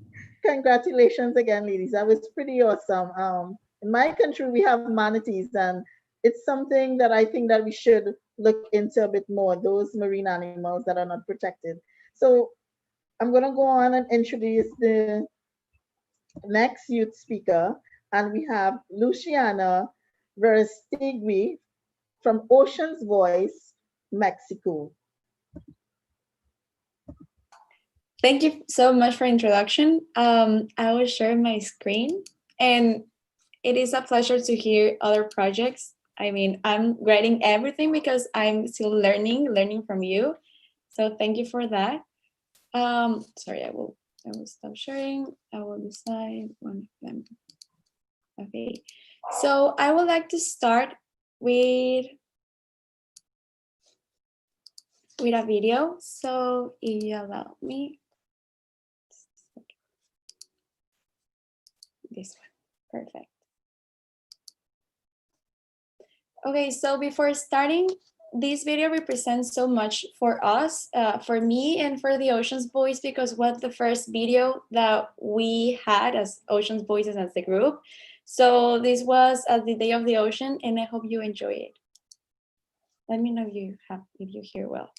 Congratulations again, ladies. That was pretty awesome. In my country, we have manatees, and it's something that I think that we should look into a bit more, those marine animals that are not protected. So I'm going to go on and introduce the next youth speaker, and we have Luciana Verestegui from Ocean's Voice, Mexico. Thank you so much for introduction. I will share my screen, and it is a pleasure to hear other projects. I mean, I'm writing everything because I'm still learning from you. So thank you for that. Sorry, I will stop sharing. I will decide one of them. Okay, so I would like to start with a video. So if you allow me, this one, perfect. Okay, so before starting, this video represents so much for us, for me and for the Ocean's Voice, because what the first video that we had as Ocean's Voices as the group. So this was at the Day of the Ocean, and I hope you enjoy it. Let me know if you hear well.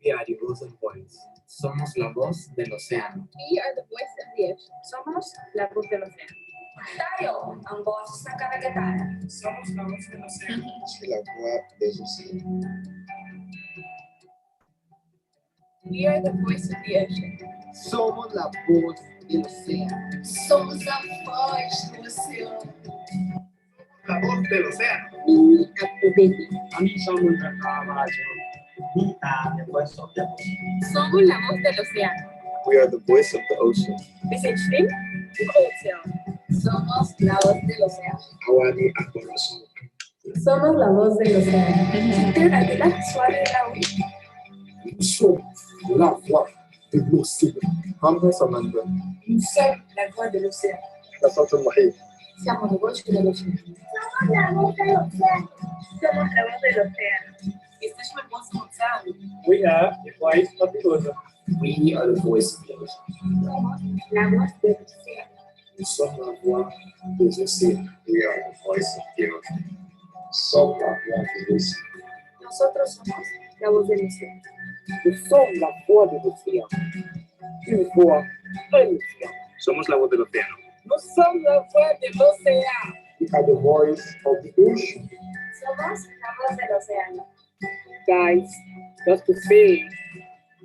We are the Ocean Voice. Somos la voz del océano. We are the voice of the ocean. Somos la voz del océano. Tayo, ang boses ng karagatan. Somos la voz del océano. La voix des océans. We are the voice of the ocean. Somos la voz del océano. Somos a voz do oceano. La voz del océano. Somos la voz del océano. We are the voice of the ocean. BCHD, Ocean. Somos la voz del océano. Awani Akbarasu. Somos la voz del océano. Integra suave de la orilla. Somos la voz del océano. Hamza Samanda. Nous sommes la voix de l'océan. Nasat al-Mahid. Siamo la voce dell'oceano. Somos la voz del océano. Somos la voz del océano. Jesteśmy głosem oceanu. We are the voice of the ocean. We are the voice of the ocean. Somos la voz del océano. Nous sommes la voix des océans. We are the voice of the ocean. Somos la voix des océans. Nosotros somos la voz del océano. Nous sommes la voix de l'océan. Une voix, un océan. Somos la voz del océano. Nous sommes la voix de l'océan. We are the voice of the ocean. Somos la voz del océano. Guys, just to say,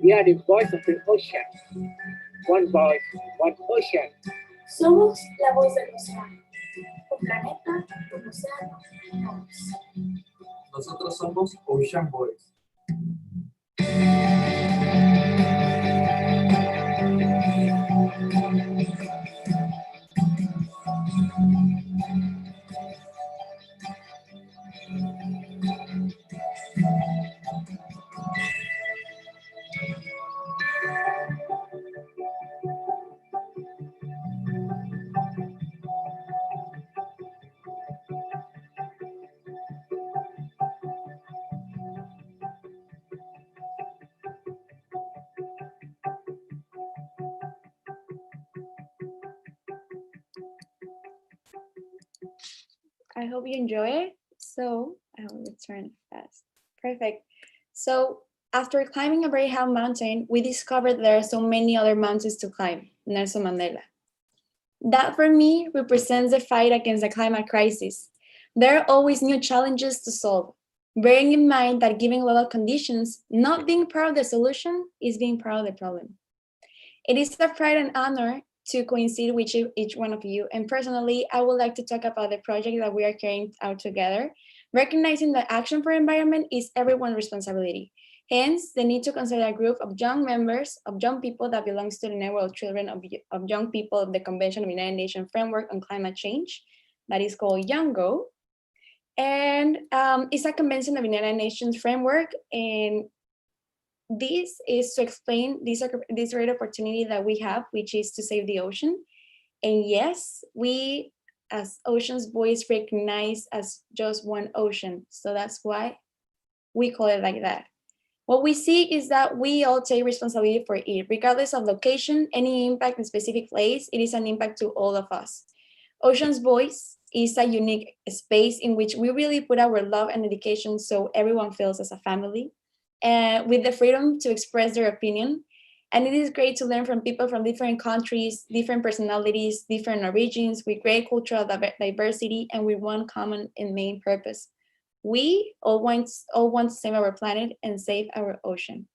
we are the voice of the ocean. One voice, one ocean. Somos la voz del océano. Un planeta, un océano, una voz. Nosotros somos Ocean Boys. I hope you enjoy it. So I will return fast. Perfect. So after climbing a very high mountain, we discovered there are so many other mountains to climb. Nelson Mandela. That for me represents the fight against the climate crisis. There are always new challenges to solve, bearing in mind that given global conditions, not being part of the solution is being part of the problem. It is a pride and honor to coincide with each one of you. And personally, I would like to talk about the project that we are carrying out together, recognizing that action for environment is everyone's responsibility. Hence, the need to consider a group of young members, of young people that belongs to the network of children of young people of the Convention of the United Nations Framework on Climate Change, that is called YOUNGO. And it's a convention of the United Nations Framework, and this is to explain this great opportunity that we have, which is to save the ocean. And yes, we as Ocean's Voice recognize as just one ocean. So that's why we call it like that. What we see is that we all take responsibility for it, regardless of location, any impact in specific place, it is an impact to all of us. Ocean's Voice is a unique space in which we really put our love and dedication so everyone feels as a family, and with the freedom to express their opinion. And it is great to learn from people from different countries, different personalities, different origins, with great cultural diversity, and with one common and main purpose. We all want to save our planet and save our ocean.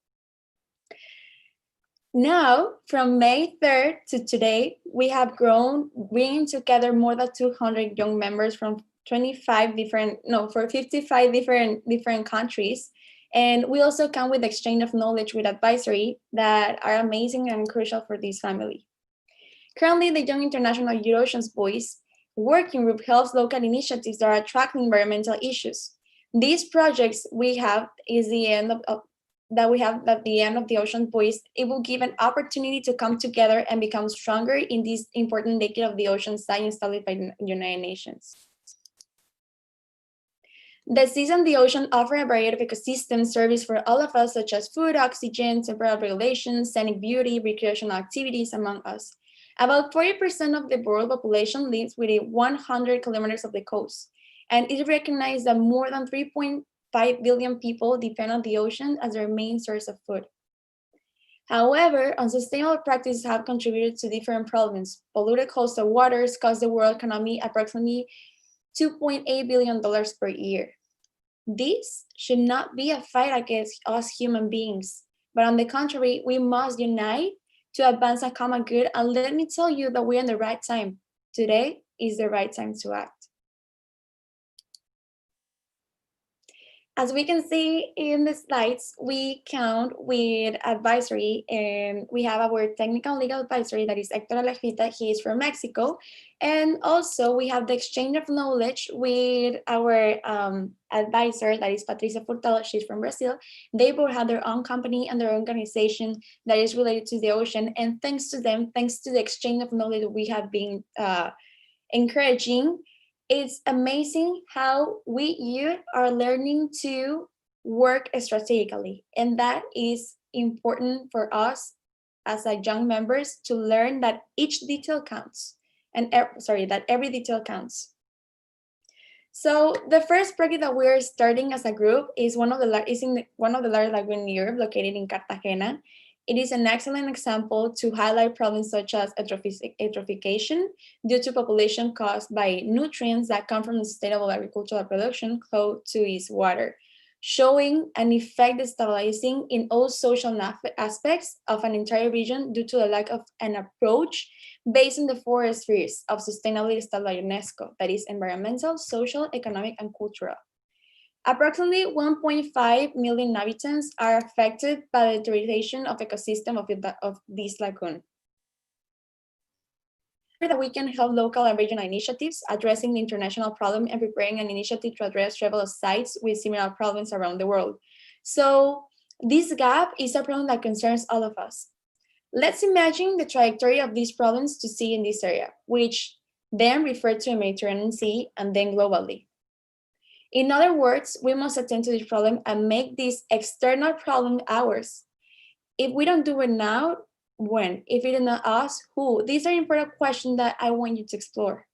Now, from May 3rd to today, we have grown, bringing together more than 200 young members from 55 different countries. And we also come with exchange of knowledge with advisory that are amazing and crucial for this family. Currently, the Young International Ocean's Voice Working Group helps local initiatives that are tackling environmental issues. These projects we have is the end of the Ocean Voice. It will give an opportunity to come together and become stronger in this important decade of the ocean science established by the United Nations. The seas and the ocean offer a variety of ecosystem service for all of us, such as food, oxygen, temporal regulation, scenic beauty, recreational activities, among us. About 40% of the world population lives within 100 kilometers of the coast, and it is recognized that more than 3.5 billion people depend on the ocean as their main source of food. However, unsustainable practices have contributed to different problems. Polluted coastal waters cost the world economy approximately $2.8 billion per year. This should not be a fight against us human beings, but on the contrary, we must unite to advance a common good. And let me tell you that we're in the right time. Today is the right time to act. As we can see in the slides, we count with advisory, and we have our technical legal advisory, that is Hector Alejita. He is from Mexico. And also we have the exchange of knowledge with our advisor, that is Patricia Furtado. She's from Brazil. They both have their own company and their own organization that is related to the ocean. And thanks to them, thanks to the exchange of knowledge that we have been encouraging, it's amazing how we youth are learning to work strategically. And that is important for us as young members to learn that each detail counts, and that every detail counts. So the first project that we're starting as a group is one of the largest lagoons in Europe, located in Cartagena. It is an excellent example to highlight problems such as eutrophication due to population caused by nutrients that come from sustainable agricultural production close to its water, showing an effect destabilizing in all social aspects of an entire region due to the lack of an approach based on the four spheres of sustainability established by UNESCO, that is environmental, social, economic, and cultural. Approximately 1.5 million inhabitants are affected by the deterioration of ecosystem of this lagoon. That we can help local and regional initiatives addressing the international problem and preparing an initiative to address several sites with similar problems around the world. So this gap is a problem that concerns all of us. Let's imagine the trajectory of these problems to see in this area, which then refer to the Mediterranean Sea and then globally. In other words, we must attend to this problem and make this external problem ours. If we don't do it now, when? If it is not us, who? These are important questions that I want you to explore.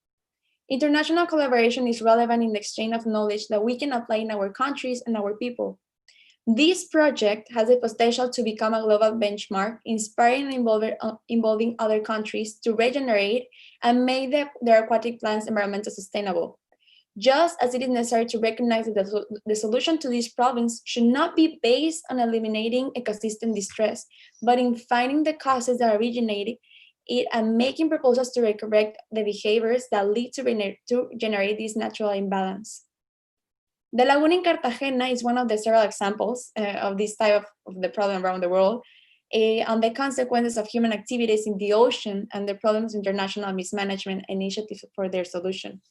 International collaboration is relevant in the exchange of knowledge that we can apply in our countries and our people. This project has the potential to become a global benchmark, inspiring and involving other countries to regenerate and make their aquatic plants environmentally sustainable. Just as it is necessary to recognize that the solution to these problems should not be based on eliminating ecosystem distress, but in finding the causes that originated it and making proposals to correct the behaviors that lead to generate this natural imbalance. The lagoon in Cartagena is one of the several examples of this type of the problem around the world, on the consequences of human activities in the ocean and the problems of international mismanagement initiatives for their solution.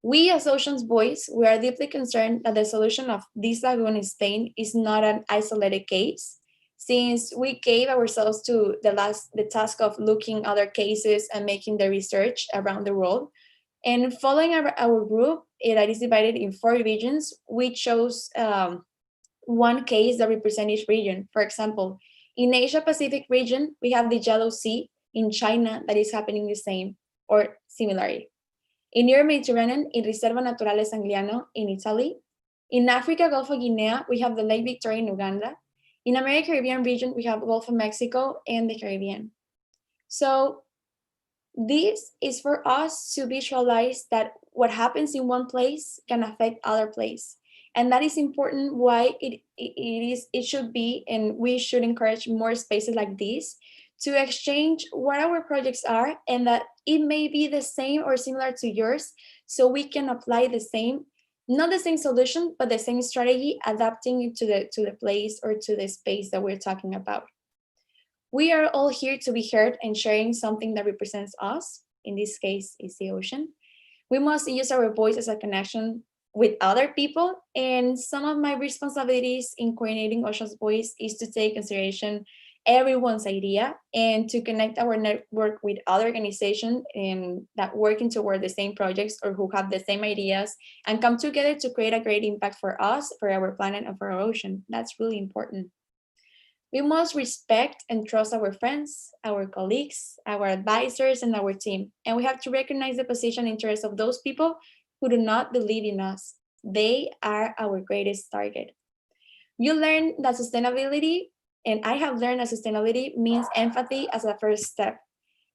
We as Ocean's Voice, we are deeply concerned that the solution of this lagoon in Spain is not an isolated case, since we gave ourselves to the task of looking other cases and making the research around the world. And following our group that is divided in 4 regions, we chose one case that represents each region. For example, in Asia Pacific region, we have the Yellow Sea in China that is happening the same or similarly. In Europe Mediterranean, in Riserva Naturale Sangliano in Italy. In Africa, Gulf of Guinea, we have the Lake Victoria in Uganda. In American Caribbean region, we have Gulf of Mexico and the Caribbean. So this is for us to visualize that what happens in one place can affect other place. And that is important why it should be, and we should encourage more spaces like this to exchange what our projects are, and that it may be the same or similar to yours, so we can apply the same, not the same solution, but the same strategy, adapting it to the place or to the space that we're talking about. We are all here to be heard and sharing something that represents us. In this case, is the ocean. We must use our voice as a connection with other people, and some of my responsibilities in coordinating Ocean's Voice is to take consideration everyone's idea and to connect our network with other organizations that working toward the same projects or who have the same ideas and come together to create a great impact for us, for our planet, and for our ocean. That's really important. We must respect and trust our friends, our colleagues, our advisors, and our team. And we have to recognize the position and interests of those people who do not believe in us. They are our greatest target. You learn that sustainability, and I have learned that sustainability means empathy as a first step.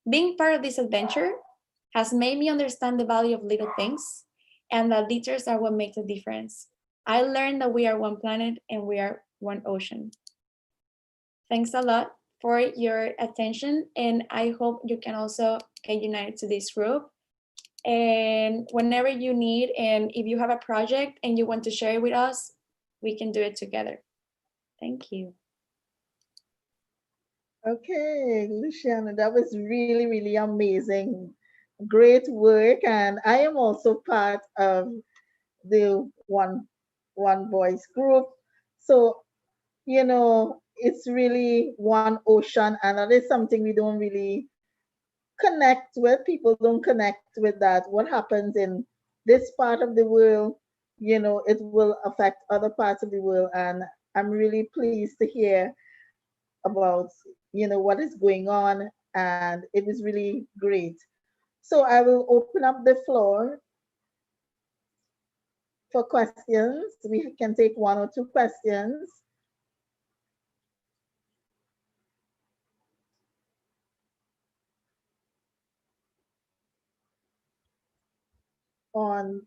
Being part of this adventure has made me understand the value of little things, and that details are what makes a difference. I learned that we are one planet and we are one ocean. Thanks a lot for your attention, and I hope you can also get united to this group. And whenever you need, and if you have a project and you want to share it with us, we can do it together. Thank you. Okay, Luciana, that was really, really amazing. Great work. And I am also part of the One Voice group. So, you know, it's really one ocean, and that is something we don't really connect with. People don't connect with that. What happens in this part of the world, you know, it will affect other parts of the world. And I'm really pleased to hear about, you know, what is going on. And it was really great. So I will open up the floor for questions. We can take one or two questions. On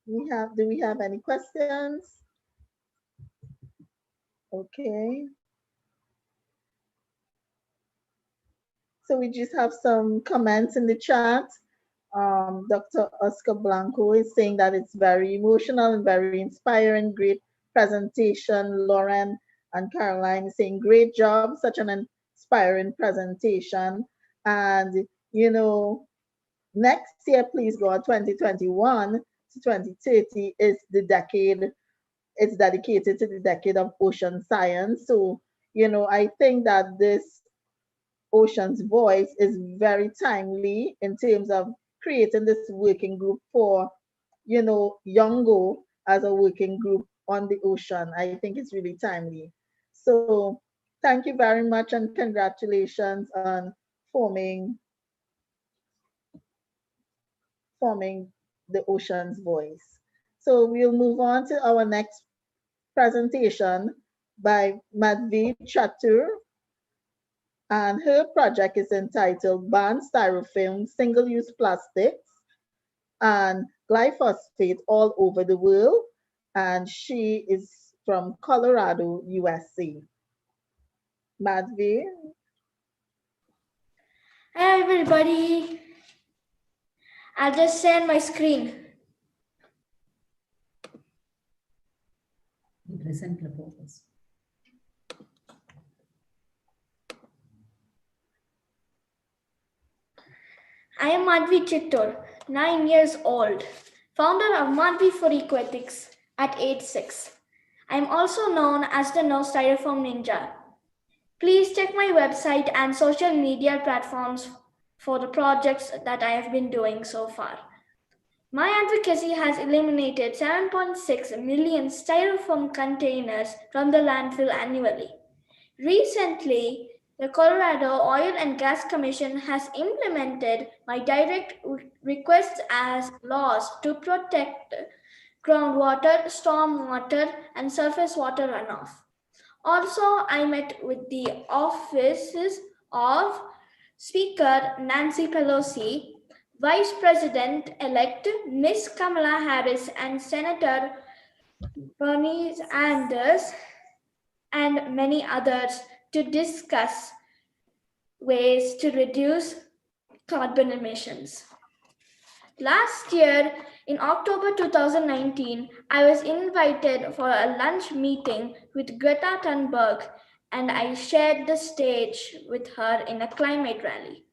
do we have any questions? Okay. So we just have some comments in the chat. Dr. Oscar Blanco is saying that it's very emotional and very inspiring. Great presentation. Lauren and Caroline is saying great job, such an inspiring presentation. And, you know, next year, please God, 2021 to 2030 is the decade, it's dedicated to the decade of ocean science. So, you know, I think that this Ocean's Voice is very timely in terms of creating this working group for, you know, Youngo as a working group on the ocean. I think it's really timely. So thank you very much and congratulations on forming the Ocean's Voice. So we'll move on to our next presentation by Madhvi Chatur. And her project is entitled Ban Styrofoam, Single-Use Plastics and Glyphosate All Over the World. And she is from Colorado, USA. Madhvi. Hi, everybody. I'll just share my screen. Present la purpose. I am Madhvi Chittor, 9 years old, founder of Madhvi for Ecoethics at age 6. I am also known as the No Styrofoam Ninja. Please check my website and social media platforms for the projects that I have been doing so far. My advocacy has eliminated 7.6 million styrofoam containers from the landfill annually. Recently, the Colorado Oil and Gas Commission has implemented my direct requests as laws to protect groundwater, stormwater, and surface water runoff. Also, I met with the offices of Speaker Nancy Pelosi, Vice President-elect Ms. Kamala Harris, and Senator Bernie Sanders, and many others to discuss ways to reduce carbon emissions. Last year, in October 2019, I was invited for a lunch meeting with Greta Thunberg, and I shared the stage with her in a climate rally.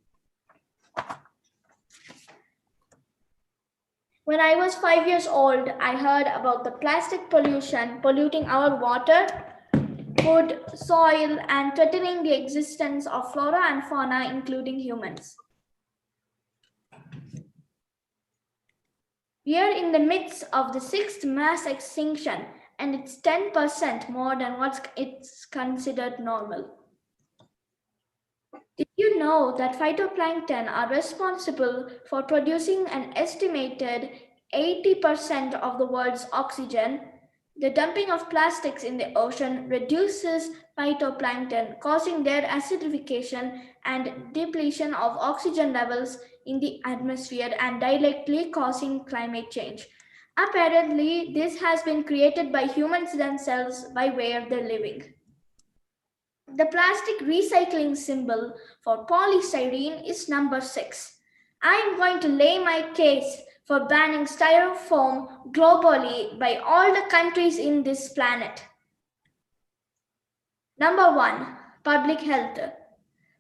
When I was 5 years old, I heard about the plastic pollution polluting our water, food, soil, and threatening the existence of flora and fauna, including humans. We are in the midst of the 6th mass extinction, and it's 10% more than it's considered normal. Did you know that phytoplankton are responsible for producing an estimated 80% of the world's oxygen? The dumping of plastics in the ocean reduces phytoplankton, causing their acidification and depletion of oxygen levels in the atmosphere and directly causing climate change. Apparently, this has been created by humans themselves by way of their living. The plastic recycling symbol for polystyrene is number 6. I am going to lay my case for banning styrofoam globally by all the countries in this planet. Number 1, public health.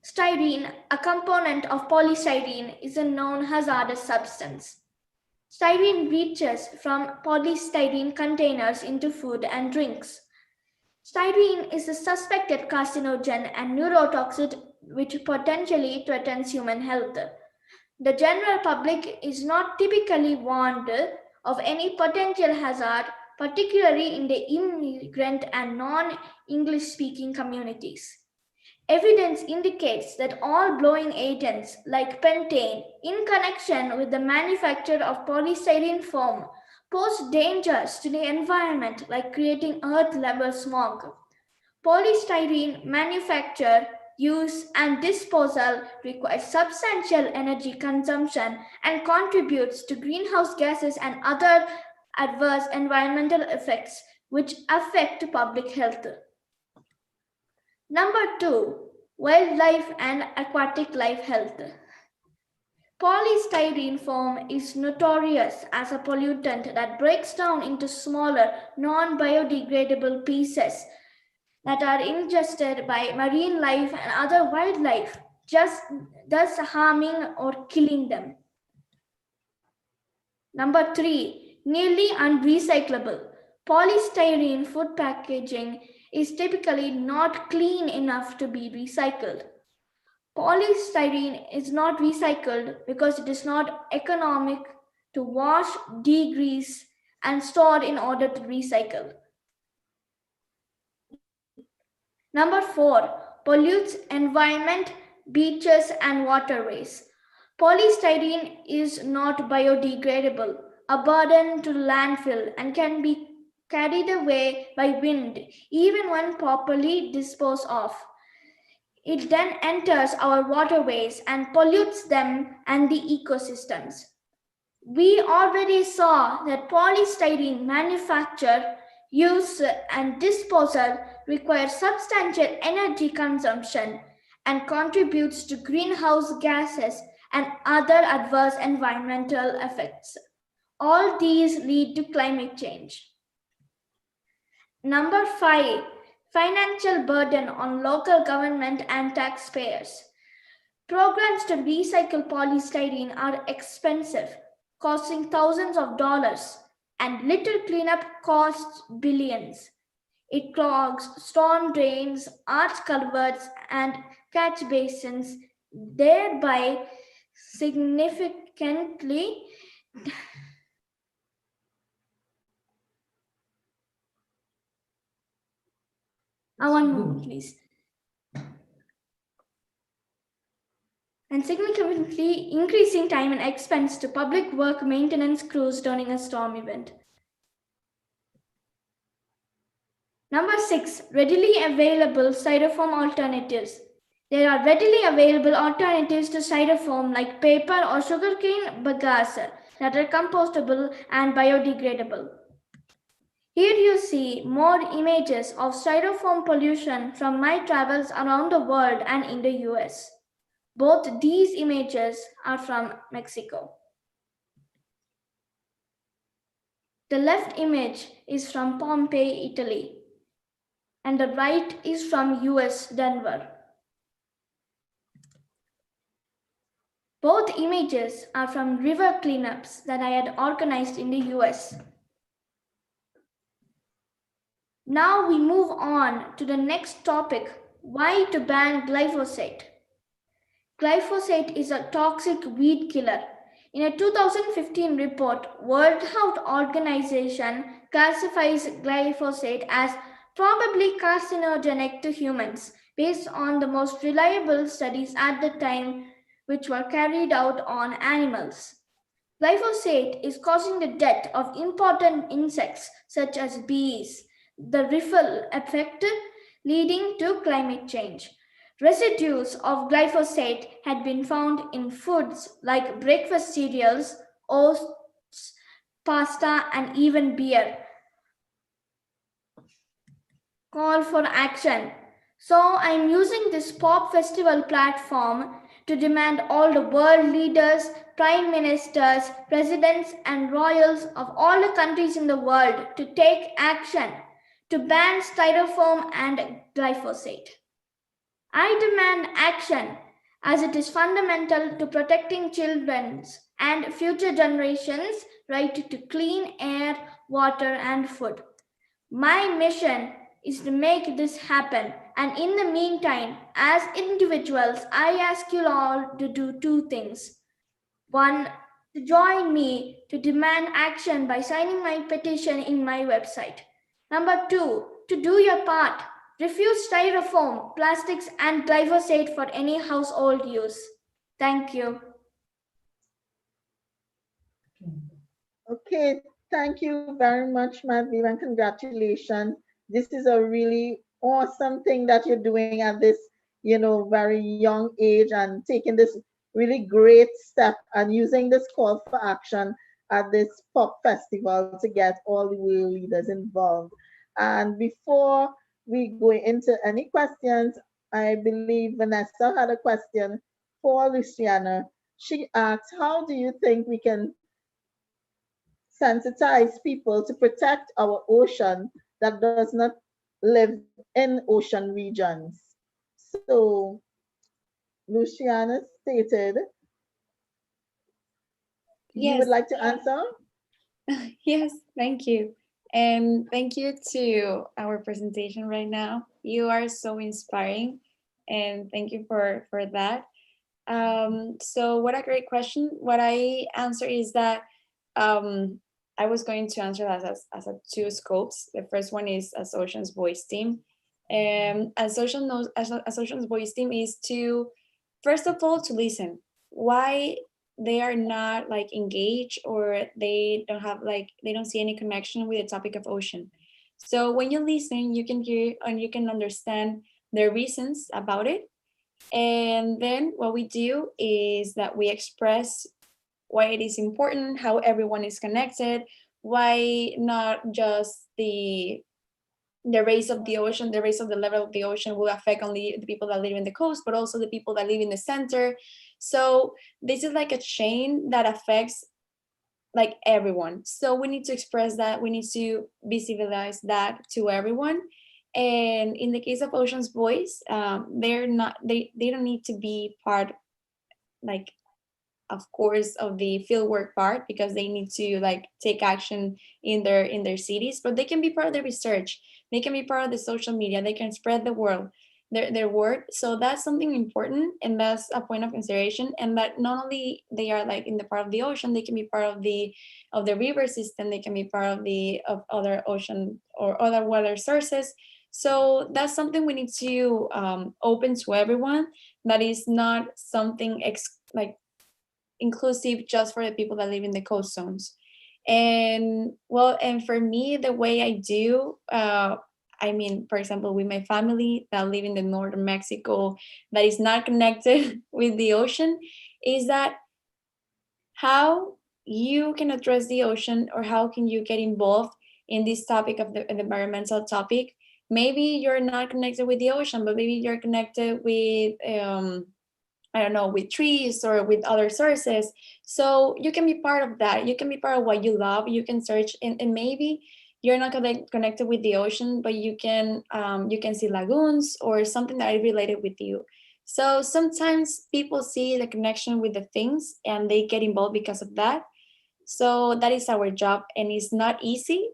Styrene, a component of polystyrene, is a known hazardous substance. Styrene leaches from polystyrene containers into food and drinks. Styrene is a suspected carcinogen and neurotoxic which potentially threatens human health. The general public is not typically warned of any potential hazard, particularly in the immigrant and non-English speaking communities. Evidence indicates that all blowing agents like pentane in connection with the manufacture of polystyrene foam pose dangers to the environment, like creating earth-level smog. Polystyrene manufacture, use, and disposal requires substantial energy consumption and contributes to greenhouse gases and other adverse environmental effects which affect public health. Number 2, wildlife and aquatic life health. Polystyrene foam is notorious as a pollutant that breaks down into smaller, non-biodegradable pieces that are ingested by marine life and other wildlife, thus harming or killing them. Number 3, nearly unrecyclable. Polystyrene food packaging is typically not clean enough to be recycled. Polystyrene is not recycled because it is not economic to wash, degrease, and store in order to recycle. Number 4, pollutes environment, beaches, and waterways. Polystyrene is not biodegradable, a burden to landfill, and can be carried away by wind, even when properly disposed of. It then enters our waterways and pollutes them and the ecosystems. We already saw that polystyrene manufacture, use, and disposal requires substantial energy consumption and contributes to greenhouse gases and other adverse environmental effects. All these lead to climate change. Number 5, financial burden on local government and taxpayers. Programs to recycle polystyrene are expensive, costing thousands of dollars, and little cleanup costs billions. It clogs storm drains, arch culverts, and catch basins, thereby significantly one moment, please. And significantly increasing time and expense to public work maintenance crews during a storm event. Number 6, readily available styrofoam alternatives. There are readily available alternatives to styrofoam like paper or sugarcane bagasse that are compostable and biodegradable. Here you see more images of styrofoam pollution from my travels around the world and in the US. Both these images are from Mexico. The left image is from Pompeii, Italy, and the right is from US, Denver. Both images are from river cleanups that I had organized in the US. Now we move on to the next topic, why to ban glyphosate. Glyphosate is a toxic weed killer. In a 2015 report, World Health Organization classifies glyphosate as probably carcinogenic to humans based on the most reliable studies at the time, which were carried out on animals. Glyphosate is causing the death of important insects such as bees, the ripple effect leading to climate change. Residues of glyphosate had been found in foods like breakfast cereals, oats, pasta, and even beer. Call for action. So I'm using this pop festival platform to demand all the world leaders, prime ministers, presidents, and royals of all the countries in the world to take action to ban styrofoam and glyphosate. I demand action as it is fundamental to protecting children's and future generations' right to clean air, water, and food. My mission is to make this happen, and in the meantime, as individuals, I ask you all to do two things. One, to join me to demand action by signing my petition in my website. Number two, to do your part. Refuse styrofoam, plastics, and glyphosate for any household use. Thank you. Okay, thank you very much, Madhvi, and congratulations. This is a really awesome thing that you're doing at this, very young age, and taking this really great step and using this call for action at this pop festival to get all the world leaders involved. And before we go into any questions, I believe Vanessa had a question for Luciana. She asked, how do you think we can sensitize people to protect our ocean that does not live in ocean regions? So Luciana stated, you would like to answer? Yes, thank you. And thank you to our presentation right now. You are so inspiring, and thank you for that. So what a great question. What I answer is that I was going to answer that as a two scopes. The first one is as Ocean's Voice team. As Ocean's Voice team is to, first of all, to listen. Why they are not like engaged, or they don't see any connection with the topic of ocean. So when you listen, you can hear and you can understand their reasons about it. And then what we do is that we express why it is important, how everyone is connected, why not just the raise of the ocean, the raise of the level of the ocean will affect only the people that live in the coast, but also the people that live in the center. So this is like a chain that affects like everyone. So we need to express that, we need to visualize that to everyone. And in the case of Ocean's Voice, they don't need to be part, like, of course, of the fieldwork part, because they need to like take action in their cities, but they can be part of the research, they can be part of the social media, they can spread the word, their word. So that's something important, and that's a point of consideration. And that not only they are like in the part of the ocean, they can be part of the river system, they can be part of other ocean or other water sources. So that's something we need to open to everyone. That is not something like inclusive just for the people that live in the coast zones. And well, and for me, the way I do, I mean, for example, with my family that live in the northern Mexico, that is not connected with the ocean, is that how you can address the ocean, or how can you get involved in this topic of the environmental topic. Maybe you're not connected with the ocean, but maybe you're connected with I don't know, with trees or with other sources. So you can be part of that. You can be part of what you love. You can search, and maybe you're not connected with the ocean, but you can see lagoons or something that is related with you. So sometimes people see the connection with the things and they get involved because of that. So that is our job, and it's not easy.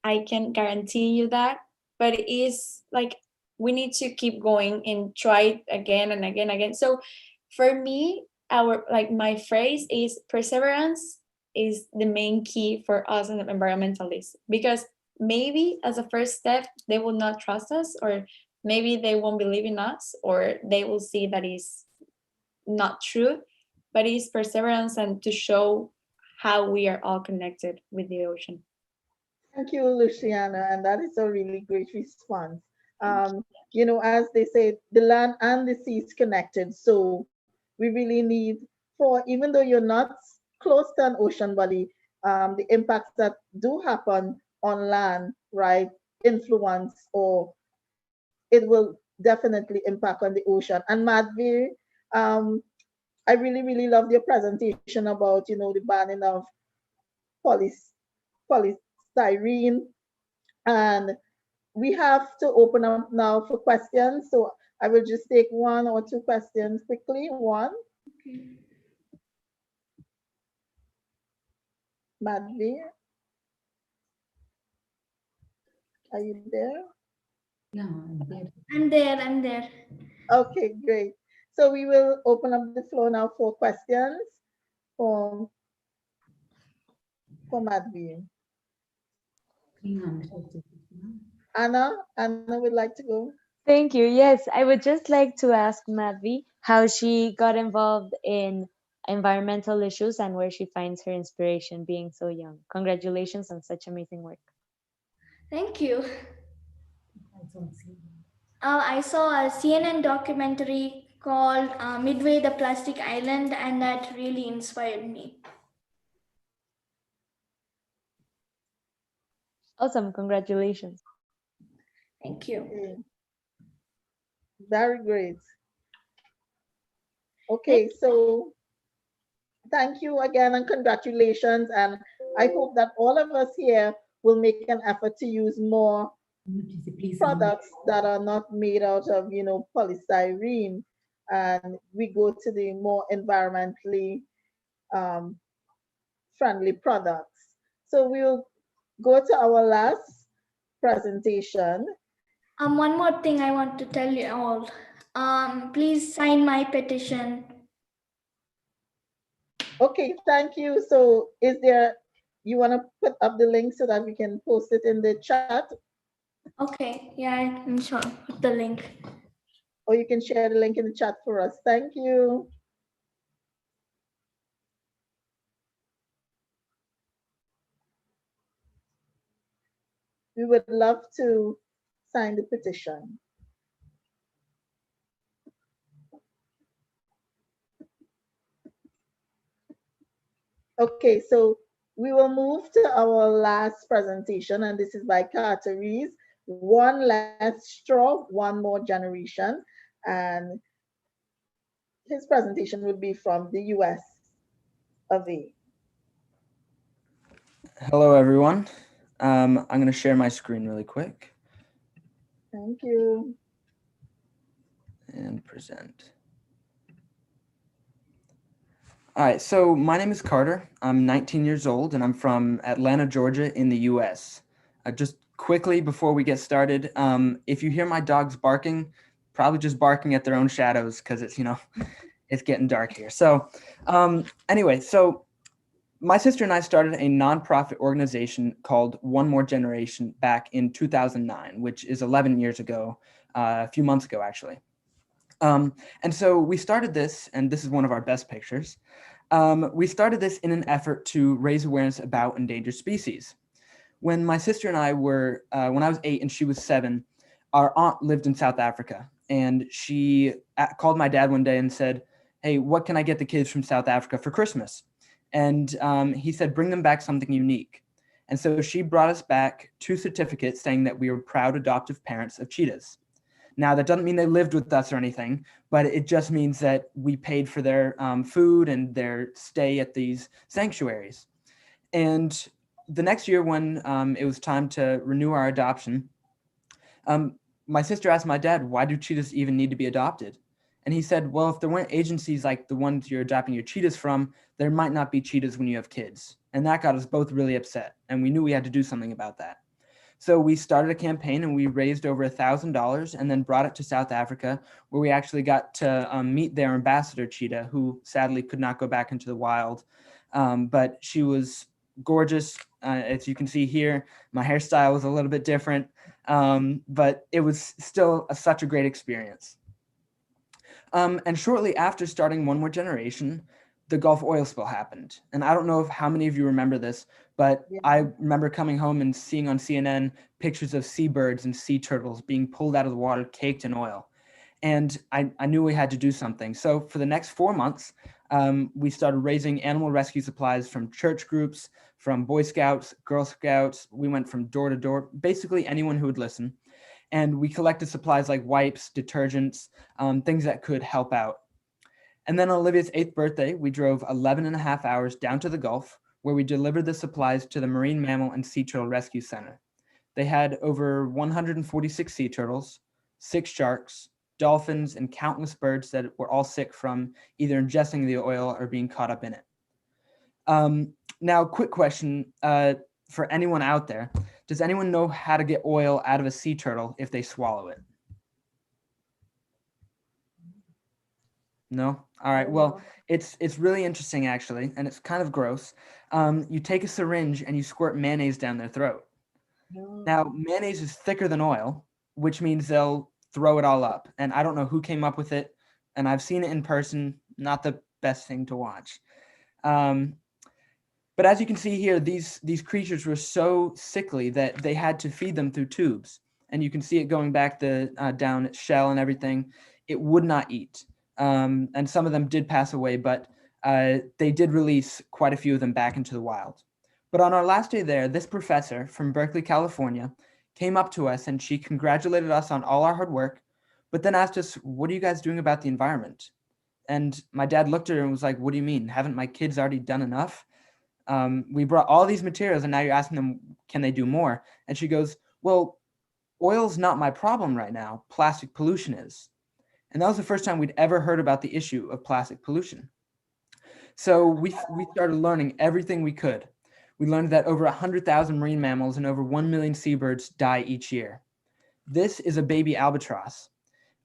I can guarantee you that, but it is like, we need to keep going and try it again and again and again. So for me, my phrase is perseverance is the main key for us as environmentalists, because maybe as a first step, they will not trust us, or maybe they won't believe in us, or they will see that is not true, but it's perseverance and to show how we are all connected with the ocean. Thank you, Luciana, and that is a really great response. As they say, the land and the sea is connected. So we really need, for even though you're not close to an ocean body, the impacts that do happen on land, right, influence, or it will definitely impact on the ocean. And Madhvi I really, really loved your presentation about, the banning of polystyrene. And we have to open up now for questions. So I will just take one or two questions quickly. One. Okay. Madhvi, are you there? Yeah, I'm there. I'm there. Okay, great. So we will open up the floor now for questions for Madhvi. Anna would like to go. Thank you. Yes, I would just like to ask Madhvi how she got involved in environmental issues and where she finds her inspiration being so young. Congratulations on such amazing work. Thank you. I saw a CNN documentary called Midway the Plastic Island, and that really inspired me. Awesome. Congratulations. Thank you. Very great. Okay, so thank you again and congratulations. And I hope that all of us here will make an effort to use more products that are not made out of, polystyrene. And we go to the more environmentally friendly products. So we'll go to our last presentation. One more thing I want to tell you all. Please sign my petition. Okay, thank you. So you want to put up the link so that we can post it in the chat? Okay, yeah, I can put the link. Or you can share the link in the chat for us. Thank you. We would love to sign the petition. Okay, so we will move to our last presentation, and this is by Carter Rees, One Less Straw, One More Generation. And his presentation will be from the US of A. Hello, everyone. I'm going to share my screen really quick. Thank you. And present. All right, so my name is Carter. I'm 19 years old, and I'm from Atlanta, Georgia in the US. Just quickly before we get started, if you hear my dogs barking, probably just barking at their own shadows because it's, it's getting dark here. So anyway, so my sister and I started a nonprofit organization called One More Generation back in 2009, which is 11 years ago, a few months ago, actually. And so we started this, and this is one of our best pictures. We started this in an effort to raise awareness about endangered species. When my sister and I were, when I was 8 and she was 7, our aunt lived in South Africa, and she called my dad one day and said, "Hey, what can I get the kids from South Africa for Christmas?" And he said, "Bring them back something unique." And so she brought us back 2 certificates saying that we were proud adoptive parents of cheetahs. Now, that doesn't mean they lived with us or anything, but it just means that we paid for their food and their stay at these sanctuaries. And the next year when it was time to renew our adoption, my sister asked my dad, "Why do cheetahs even need to be adopted?" And he said, "Well, if there weren't agencies like the ones you're adopting your cheetahs from, there might not be cheetahs when you have kids." And that got us both really upset, and we knew we had to do something about that. So we started a campaign and we raised over $1,000 and then brought it to South Africa, where we actually got to meet their ambassador cheetah, who sadly could not go back into the wild. But she was gorgeous. As you can see here, my hairstyle was a little bit different, but it was still such a great experience. And shortly after starting One More Generation, the Gulf oil spill happened. And I don't know how many of you remember this, but I remember coming home and seeing on CNN pictures of seabirds and sea turtles being pulled out of the water caked in oil. And I knew we had to do something. So for the next 4 months, we started raising animal rescue supplies from church groups, from Boy Scouts, Girl Scouts. We went from door to door, basically anyone who would listen. And we collected supplies like wipes, detergents, things that could help out. And then on Olivia's 8th birthday, we drove 11 and a half hours down to the Gulf, where we delivered the supplies to the Marine Mammal and Sea Turtle Rescue Center. They had over 146 sea turtles, 6 sharks, dolphins, and countless birds that were all sick from either ingesting the oil or being caught up in it. Now, quick question for anyone out there. Does anyone know how to get oil out of a sea turtle if they swallow it? No? All right, well, it's really interesting actually, and it's kind of gross. You take a syringe and you squirt mayonnaise down their throat. Now, mayonnaise is thicker than oil, which means they'll throw it all up. And I don't know who came up with it, and I've seen it in person, not the best thing to watch. But as you can see here, these creatures were so sickly that they had to feed them through tubes. And you can see it going back down its shell and everything. It would not eat. And some of them did pass away, but they did release quite a few of them back into the wild. But on our last day there, this professor from Berkeley, California, came up to us and she congratulated us on all our hard work, but then asked us, what are you guys doing about the environment? And my dad looked at her and was like, what do you mean? Haven't my kids already done enough? We brought all these materials and now you're asking them, can they do more? And she goes, well, oil's not my problem right now. Plastic pollution is. And that was the first time we'd ever heard about the issue of plastic pollution. So we started learning everything we could. We learned that over 100,000 marine mammals and over 1 million seabirds die each year. This is a baby albatross.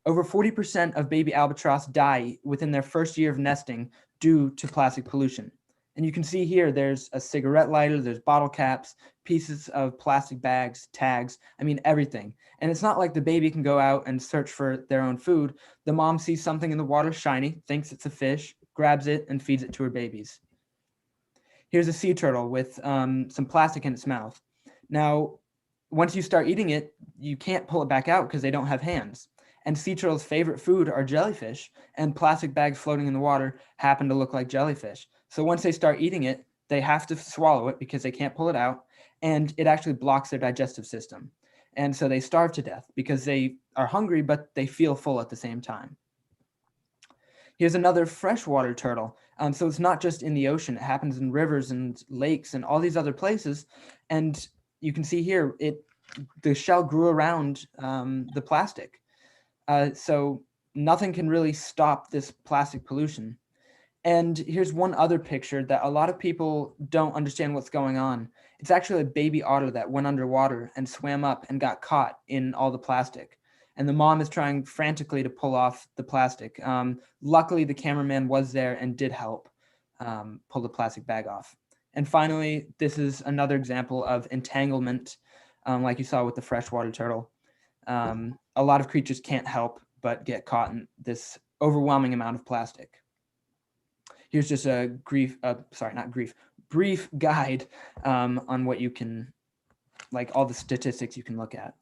Over 40% of baby albatross die within their first year of nesting due to plastic pollution. And you can see here, there's a cigarette lighter, there's bottle caps, pieces of plastic bags, tags, I mean, everything. And it's not like the baby can go out and search for their own food. The mom sees something in the water shiny, thinks it's a fish, grabs it and feeds it to her babies. Here's a sea turtle with some plastic in its mouth. Now, once you start eating it, you can't pull it back out because they don't have hands. And sea turtles' favorite food are jellyfish, and plastic bags floating in the water happen to look like jellyfish. So once they start eating it, they have to swallow it because they can't pull it out, and it actually blocks their digestive system. And so they starve to death because they are hungry, but they feel full at the same time. Here's another freshwater turtle. So it's not just in the ocean, it happens in rivers and lakes and all these other places. And you can see here, the shell grew around the plastic. So nothing can really stop this plastic pollution. And here's one other picture that a lot of people don't understand what's going on. It's actually a baby otter that went underwater and swam up and got caught in all the plastic. And the mom is trying frantically to pull off the plastic. Luckily, the cameraman was there and did help pull the plastic bag off. And finally, this is another example of entanglement, like you saw with the freshwater turtle. A lot of creatures can't help but get caught in this overwhelming amount of plastic. Here's just a brief guide on what you can, like all the statistics you can look at.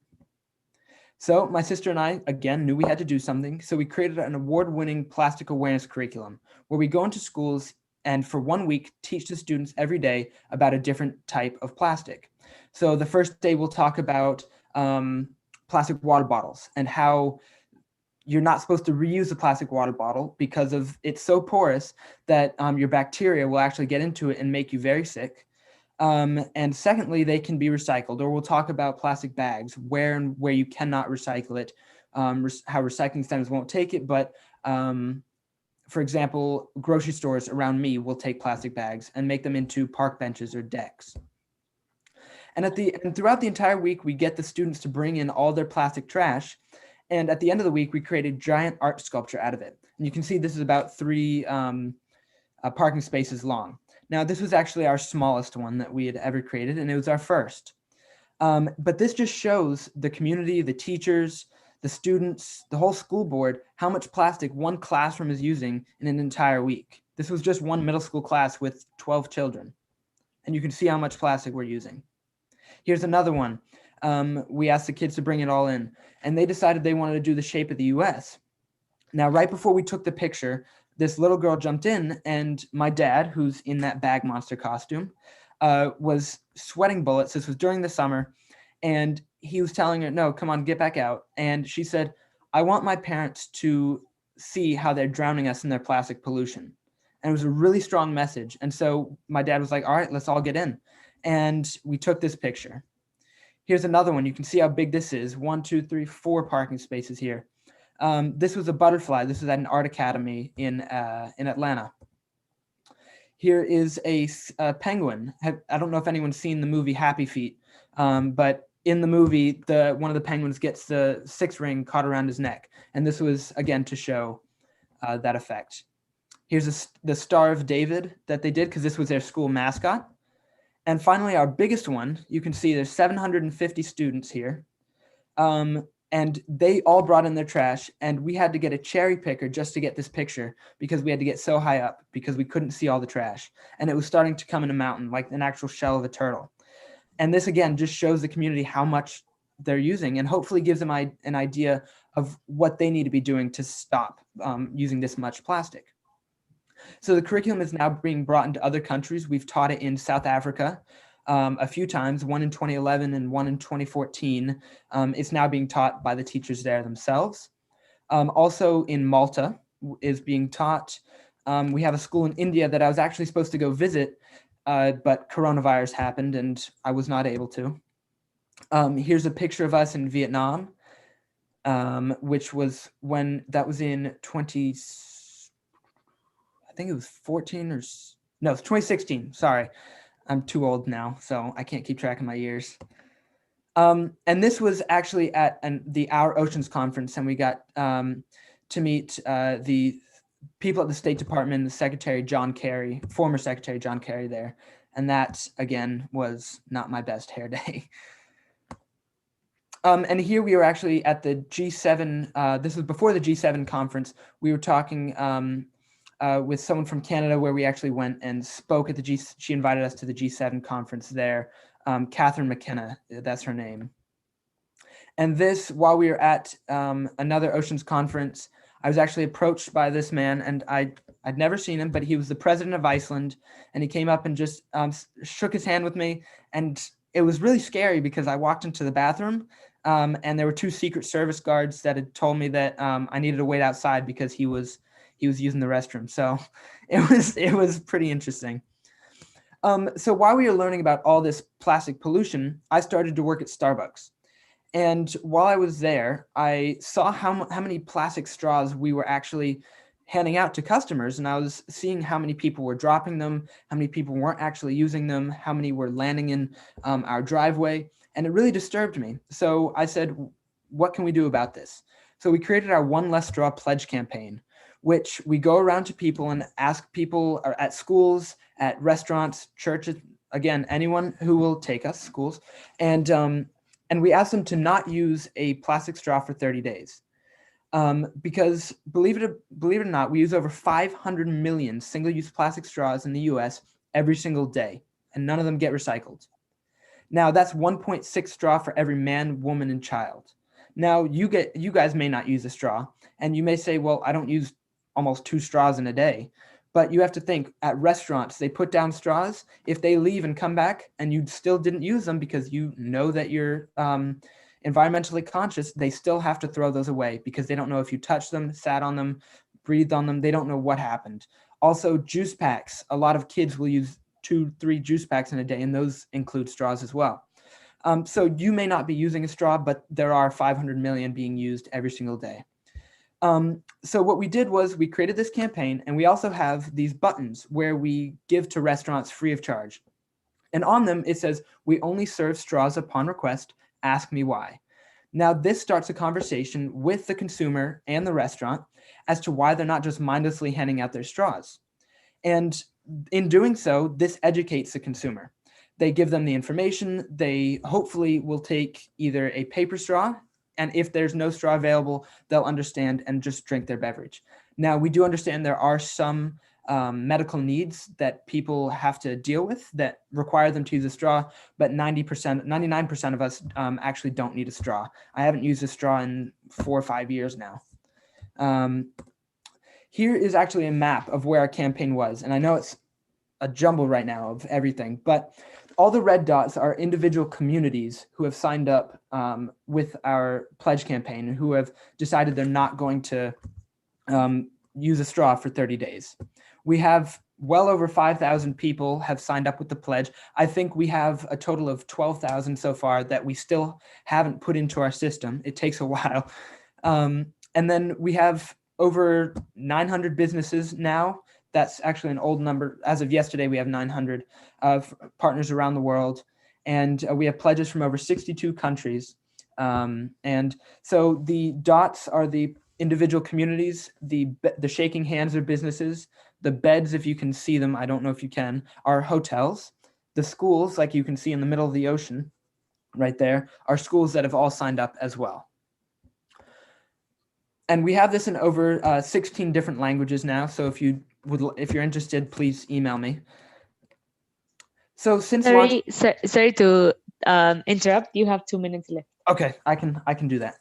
So my sister and I, again, knew we had to do something. So we created an award-winning plastic awareness curriculum where we go into schools and for 1 week, teach the students every day about a different type of plastic. So the first day we'll talk about plastic water bottles and how you're not supposed to reuse a plastic water bottle because of it's so porous that your bacteria will actually get into it and make you very sick. And secondly, they can be recycled, or we'll talk about plastic bags, where you cannot recycle it, how recycling centers won't take it. But for example, grocery stores around me will take plastic bags and make them into park benches or decks. And throughout the entire week, we get the students to bring in all their plastic trash. And at the end of the week, we create a giant art sculpture out of it. And you can see this is about 3 parking spaces long. Now, this was actually our smallest one that we had ever created, and it was our first. But this just shows the community, the teachers, the students, the whole school board, how much plastic one classroom is using in an entire week. This was just one middle school class with 12 children. And you can see how much plastic we're using. Here's another one. We asked the kids to bring it all in, and they decided they wanted to do the shape of the US. Now, right before we took the picture, this little girl jumped in, and my dad, who's in that bag monster costume, was sweating bullets. This was during the summer, and he was telling her, no, come on, get back out. And she said, I want my parents to see how they're drowning us in their plastic pollution. And it was a really strong message. And so my dad was like, all right, let's all get in. And we took this picture. Here's another one. You can see how big this is. 1, 2, 3, 4 parking spaces here. This was a butterfly. This was at an art academy in Atlanta. Here is a penguin. I don't know if anyone's seen the movie Happy Feet, but in the movie, one of the penguins gets the 6 ring caught around his neck. And this was, again, to show that effect. Here's the Star of David that they did because this was their school mascot. And finally, our biggest one, you can see there's 750 students here. And they all brought in their trash, and we had to get a cherry picker just to get this picture because we had to get so high up because we couldn't see all the trash. And it was starting to come in a mountain, like an actual shell of a turtle. And this, again, just shows the community how much they're using and hopefully gives them an idea of what they need to be doing to stop using this much plastic. So the curriculum is now being brought into other countries. We've taught it in South Africa a few times, one in 2011 and one in 2014. It's now being taught by the teachers there themselves. Also in Malta is being taught. We have a school in India that I was actually supposed to go visit, but coronavirus happened and I was not able to. Here's a picture of us in Vietnam, which was when that was in 2016, sorry. I'm too old now, so I can't keep track of my years. And this was actually at the Our Oceans Conference, and we got to meet the people at the State Department, the Secretary John Kerry, former Secretary John Kerry there. And that, again, was not my best hair day. And here we were actually at the G7, this was before the G7 conference. We were talking with someone from Canada where we actually went and spoke at the she invited us to the G7 conference there. Catherine McKenna, that's her name. And this, while we were at another Oceans conference, I was actually approached by this man, and I'd never seen him, but he was the president of Iceland, and he came up and just shook his hand with me. And it was really scary because I walked into the bathroom and there were 2 Secret Service guards that had told me that I needed to wait outside because he was using the restroom. So it was pretty interesting. So while we were learning about all this plastic pollution, I started to work at Starbucks. And while I was there, I saw how many plastic straws we were actually handing out to customers. And I was seeing how many people were dropping them, how many people weren't actually using them, how many were landing in our driveway. And it really disturbed me. So I said, what can we do about this? So we created our One Less Straw pledge campaign, which we go around to people and ask people at schools, at restaurants, churches, again, anyone who will take us, schools, and we ask them to not use a plastic straw for 30 days. Because believe it or not, we use over 500 million single-use plastic straws in the US every single day, and none of them get recycled. Now that's 1.6 straw for every man, woman, and child. Now you guys may not use a straw, and you may say, well, I don't use almost 2 straws in a day. But you have to think, at restaurants, they put down straws. If they leave and come back and you still didn't use them because you know that you're environmentally conscious, they still have to throw those away because they don't know if you touched them, sat on them, breathed on them. They don't know what happened. Also, juice packs. A lot of kids will use 2-3 juice packs in a day, and those include straws as well. So you may not be using a straw, but there are 500 million being used every single day. So what we did was we created this campaign, and we also have these buttons where we give to restaurants free of charge. And on them, it says, we only serve straws upon request, ask me why. Now this starts a conversation with the consumer and the restaurant as to why they're not just mindlessly handing out their straws. And in doing so, this educates the consumer. They give them the information. They hopefully will take either a paper straw, and if there's no straw available, they'll understand and just drink their beverage. Now, we do understand there are some medical needs that people have to deal with that require them to use a straw, but 99% of us actually don't need a straw. I haven't used a straw in 4 or 5 years now. Here is actually a map of where our campaign was, and I know it's a jumble right now of everything, but all the red dots are individual communities who have signed up with our pledge campaign and who have decided they're not going to use a straw for 30 days. We have well over 5,000 people have signed up with the pledge. I think we have a total of 12,000 so far that we still haven't put into our system. It takes a while. And then we have over 900 businesses now. That's actually an old number. As of yesterday, we have 900 partners around the world. And we have pledges from over 62 countries. And so the dots are the individual communities, the shaking hands are businesses, the beds, if you can see them, I don't know if you can, are hotels. The schools, like you can see in the middle of the ocean right there, are schools that have all signed up as well. And we have this in over 16 different languages now. So if you're interested, please email me. So since sorry to interrupt. You have 2 minutes left. Okay, I can do that.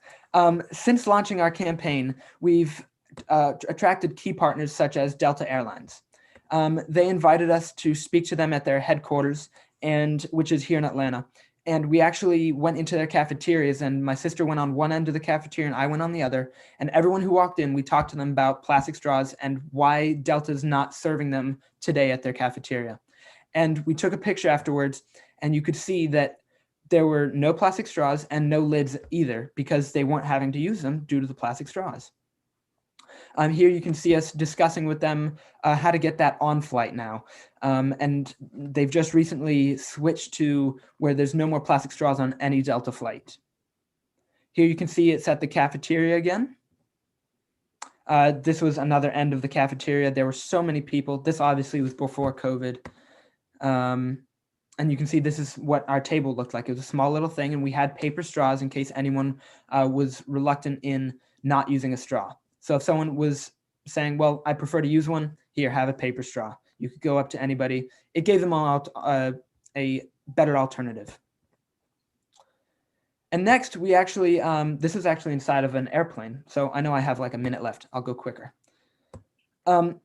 Since launching our campaign, we've attracted key partners such as Delta Airlines. They invited us to speak to them at their headquarters, which is here in Atlanta. And we actually went into their cafeterias, and my sister went on one end of the cafeteria and I went on the other. And everyone who walked in, we talked to them about plastic straws and why Delta's not serving them today at their cafeteria. And we took a picture afterwards, and you could see that there were no plastic straws and no lids either, because they weren't having to use them due to the plastic straws. Here you can see us discussing with them how to get that on flight now. And they've just recently switched to where there's no more plastic straws on any Delta flight. Here you can see it's at the cafeteria again. This was another end of the cafeteria. There were so many people. This obviously was before COVID. And you can see this is what our table looked like. It was a small little thing, and we had paper straws in case anyone was reluctant in not using a straw. So if someone was saying, well, I prefer to use one, here, have a paper straw. You could go up to anybody. It gave them all a better alternative. And next, we actually, this is actually inside of an airplane. So I know I have like a minute left. I'll go quicker.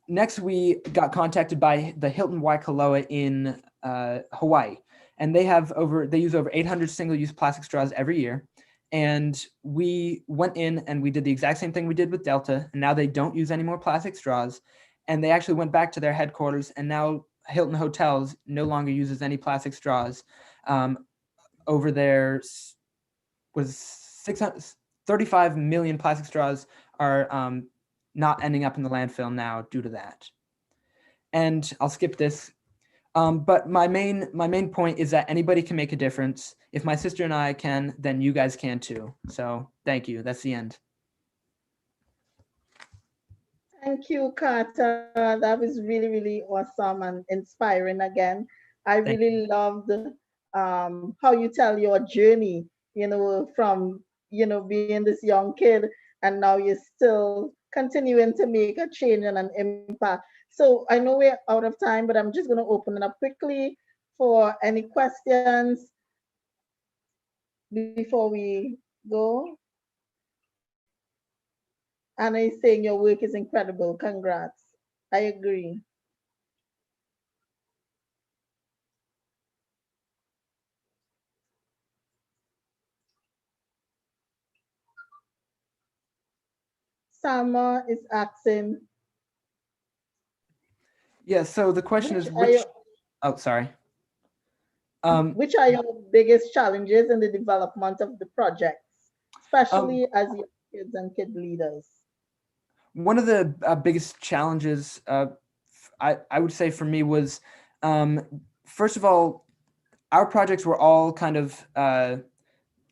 Next, we got contacted by the Hilton Waikoloa in Hawaii, and they use over 800 single-use plastic straws every year. And we went in and we did the exact same thing we did with Delta, and now they don't use any more plastic straws. And they actually went back to their headquarters, and now Hilton Hotels no longer uses any plastic straws. Over there was 635 million plastic straws are not ending up in the landfill now due to that. And I'll skip this. But my main point is that anybody can make a difference. If my sister and I can, then you guys can too. So thank you. That's the end. Thank you, Carter. That was really, really awesome and inspiring again. I really loved how you tell your journey, from, being this young kid, and now you're still continuing to make a change and an impact. So I know we're out of time, but I'm just going to open it up quickly for any questions before we go. Anna is saying your work is incredible. Congrats. I agree. Sama is asking. Yeah, so the question is which, oh, sorry. Which are your biggest challenges in the development of the projects, especially as your kids and kid leaders? One of the biggest challenges, I would say for me was, first of all, our projects were all kind of,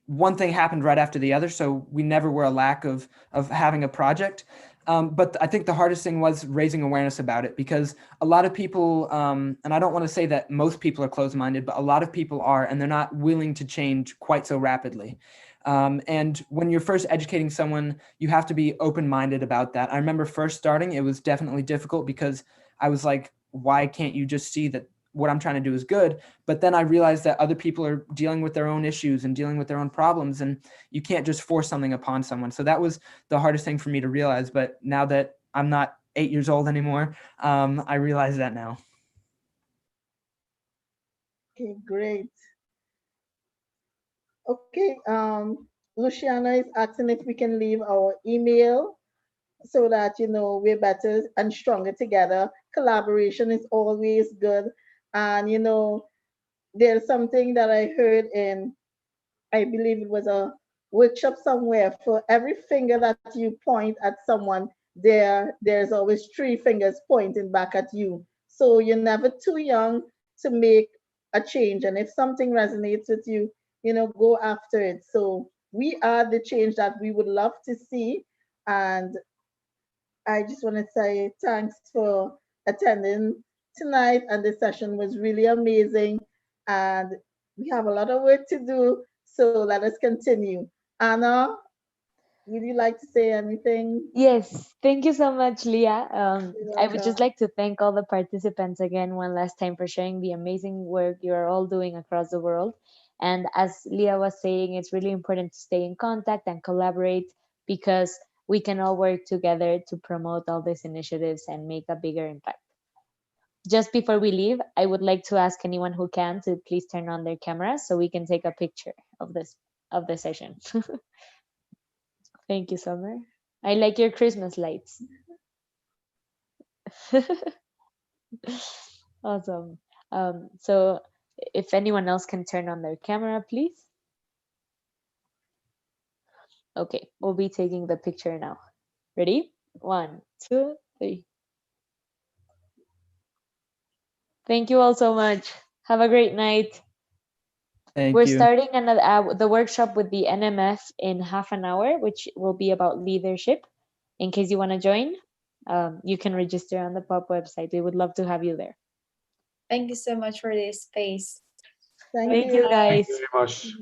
one thing happened right after the other, so we never were a lack of having a project. But I think the hardest thing was raising awareness about it, because a lot of people, and I don't want to say that most people are closed-minded, but a lot of people are, and they're not willing to change quite so rapidly. And when you're first educating someone, you have to be open-minded about that. I remember first starting, it was definitely difficult because I was like, why can't you just see that what I'm trying to do is good? But then I realized that other people are dealing with their own issues and dealing with their own problems, and you can't just force something upon someone. So that was the hardest thing for me to realize. But now that I'm not 8 years old anymore, I realize that now. Okay, great. Okay, Luciana is asking if we can leave our email so that, we're better and stronger together. Collaboration is always good. And, there's something that I heard I believe it was a workshop somewhere. For every finger that you point at someone, there's always 3 fingers pointing back at you. So you're never too young to make a change. And if something resonates with you, go after it. So we are the change that we would love to see. And I just want to say thanks for attending tonight. And the session was really amazing. And we have a lot of work to do. So let us continue. Anna, would you like to say anything? Yes, thank you so much, Leah. You're I would just welcome. like to thank all the participants again one last time for sharing the amazing work you are all doing across the world. And as Leah was saying, it's really important to stay in contact and collaborate because we can all work together to promote all these initiatives and make a bigger impact. Just before we leave, I would like to ask anyone who can to please turn on their camera so we can take a picture of the session. Thank you, Summer. I like your Christmas lights. Awesome. So if anyone else can turn on their camera, please. Okay, we'll be taking the picture now. Ready? 1, 2, 3. Thank you all so much. Have a great night. Thank We're you. starting the workshop with the NMF in half an hour, which will be about leadership. In case you want to join, you can register on the POP website. We would love to have you there. Thank you so much for this space. Thank Thank you, you. guys. Thank you very much.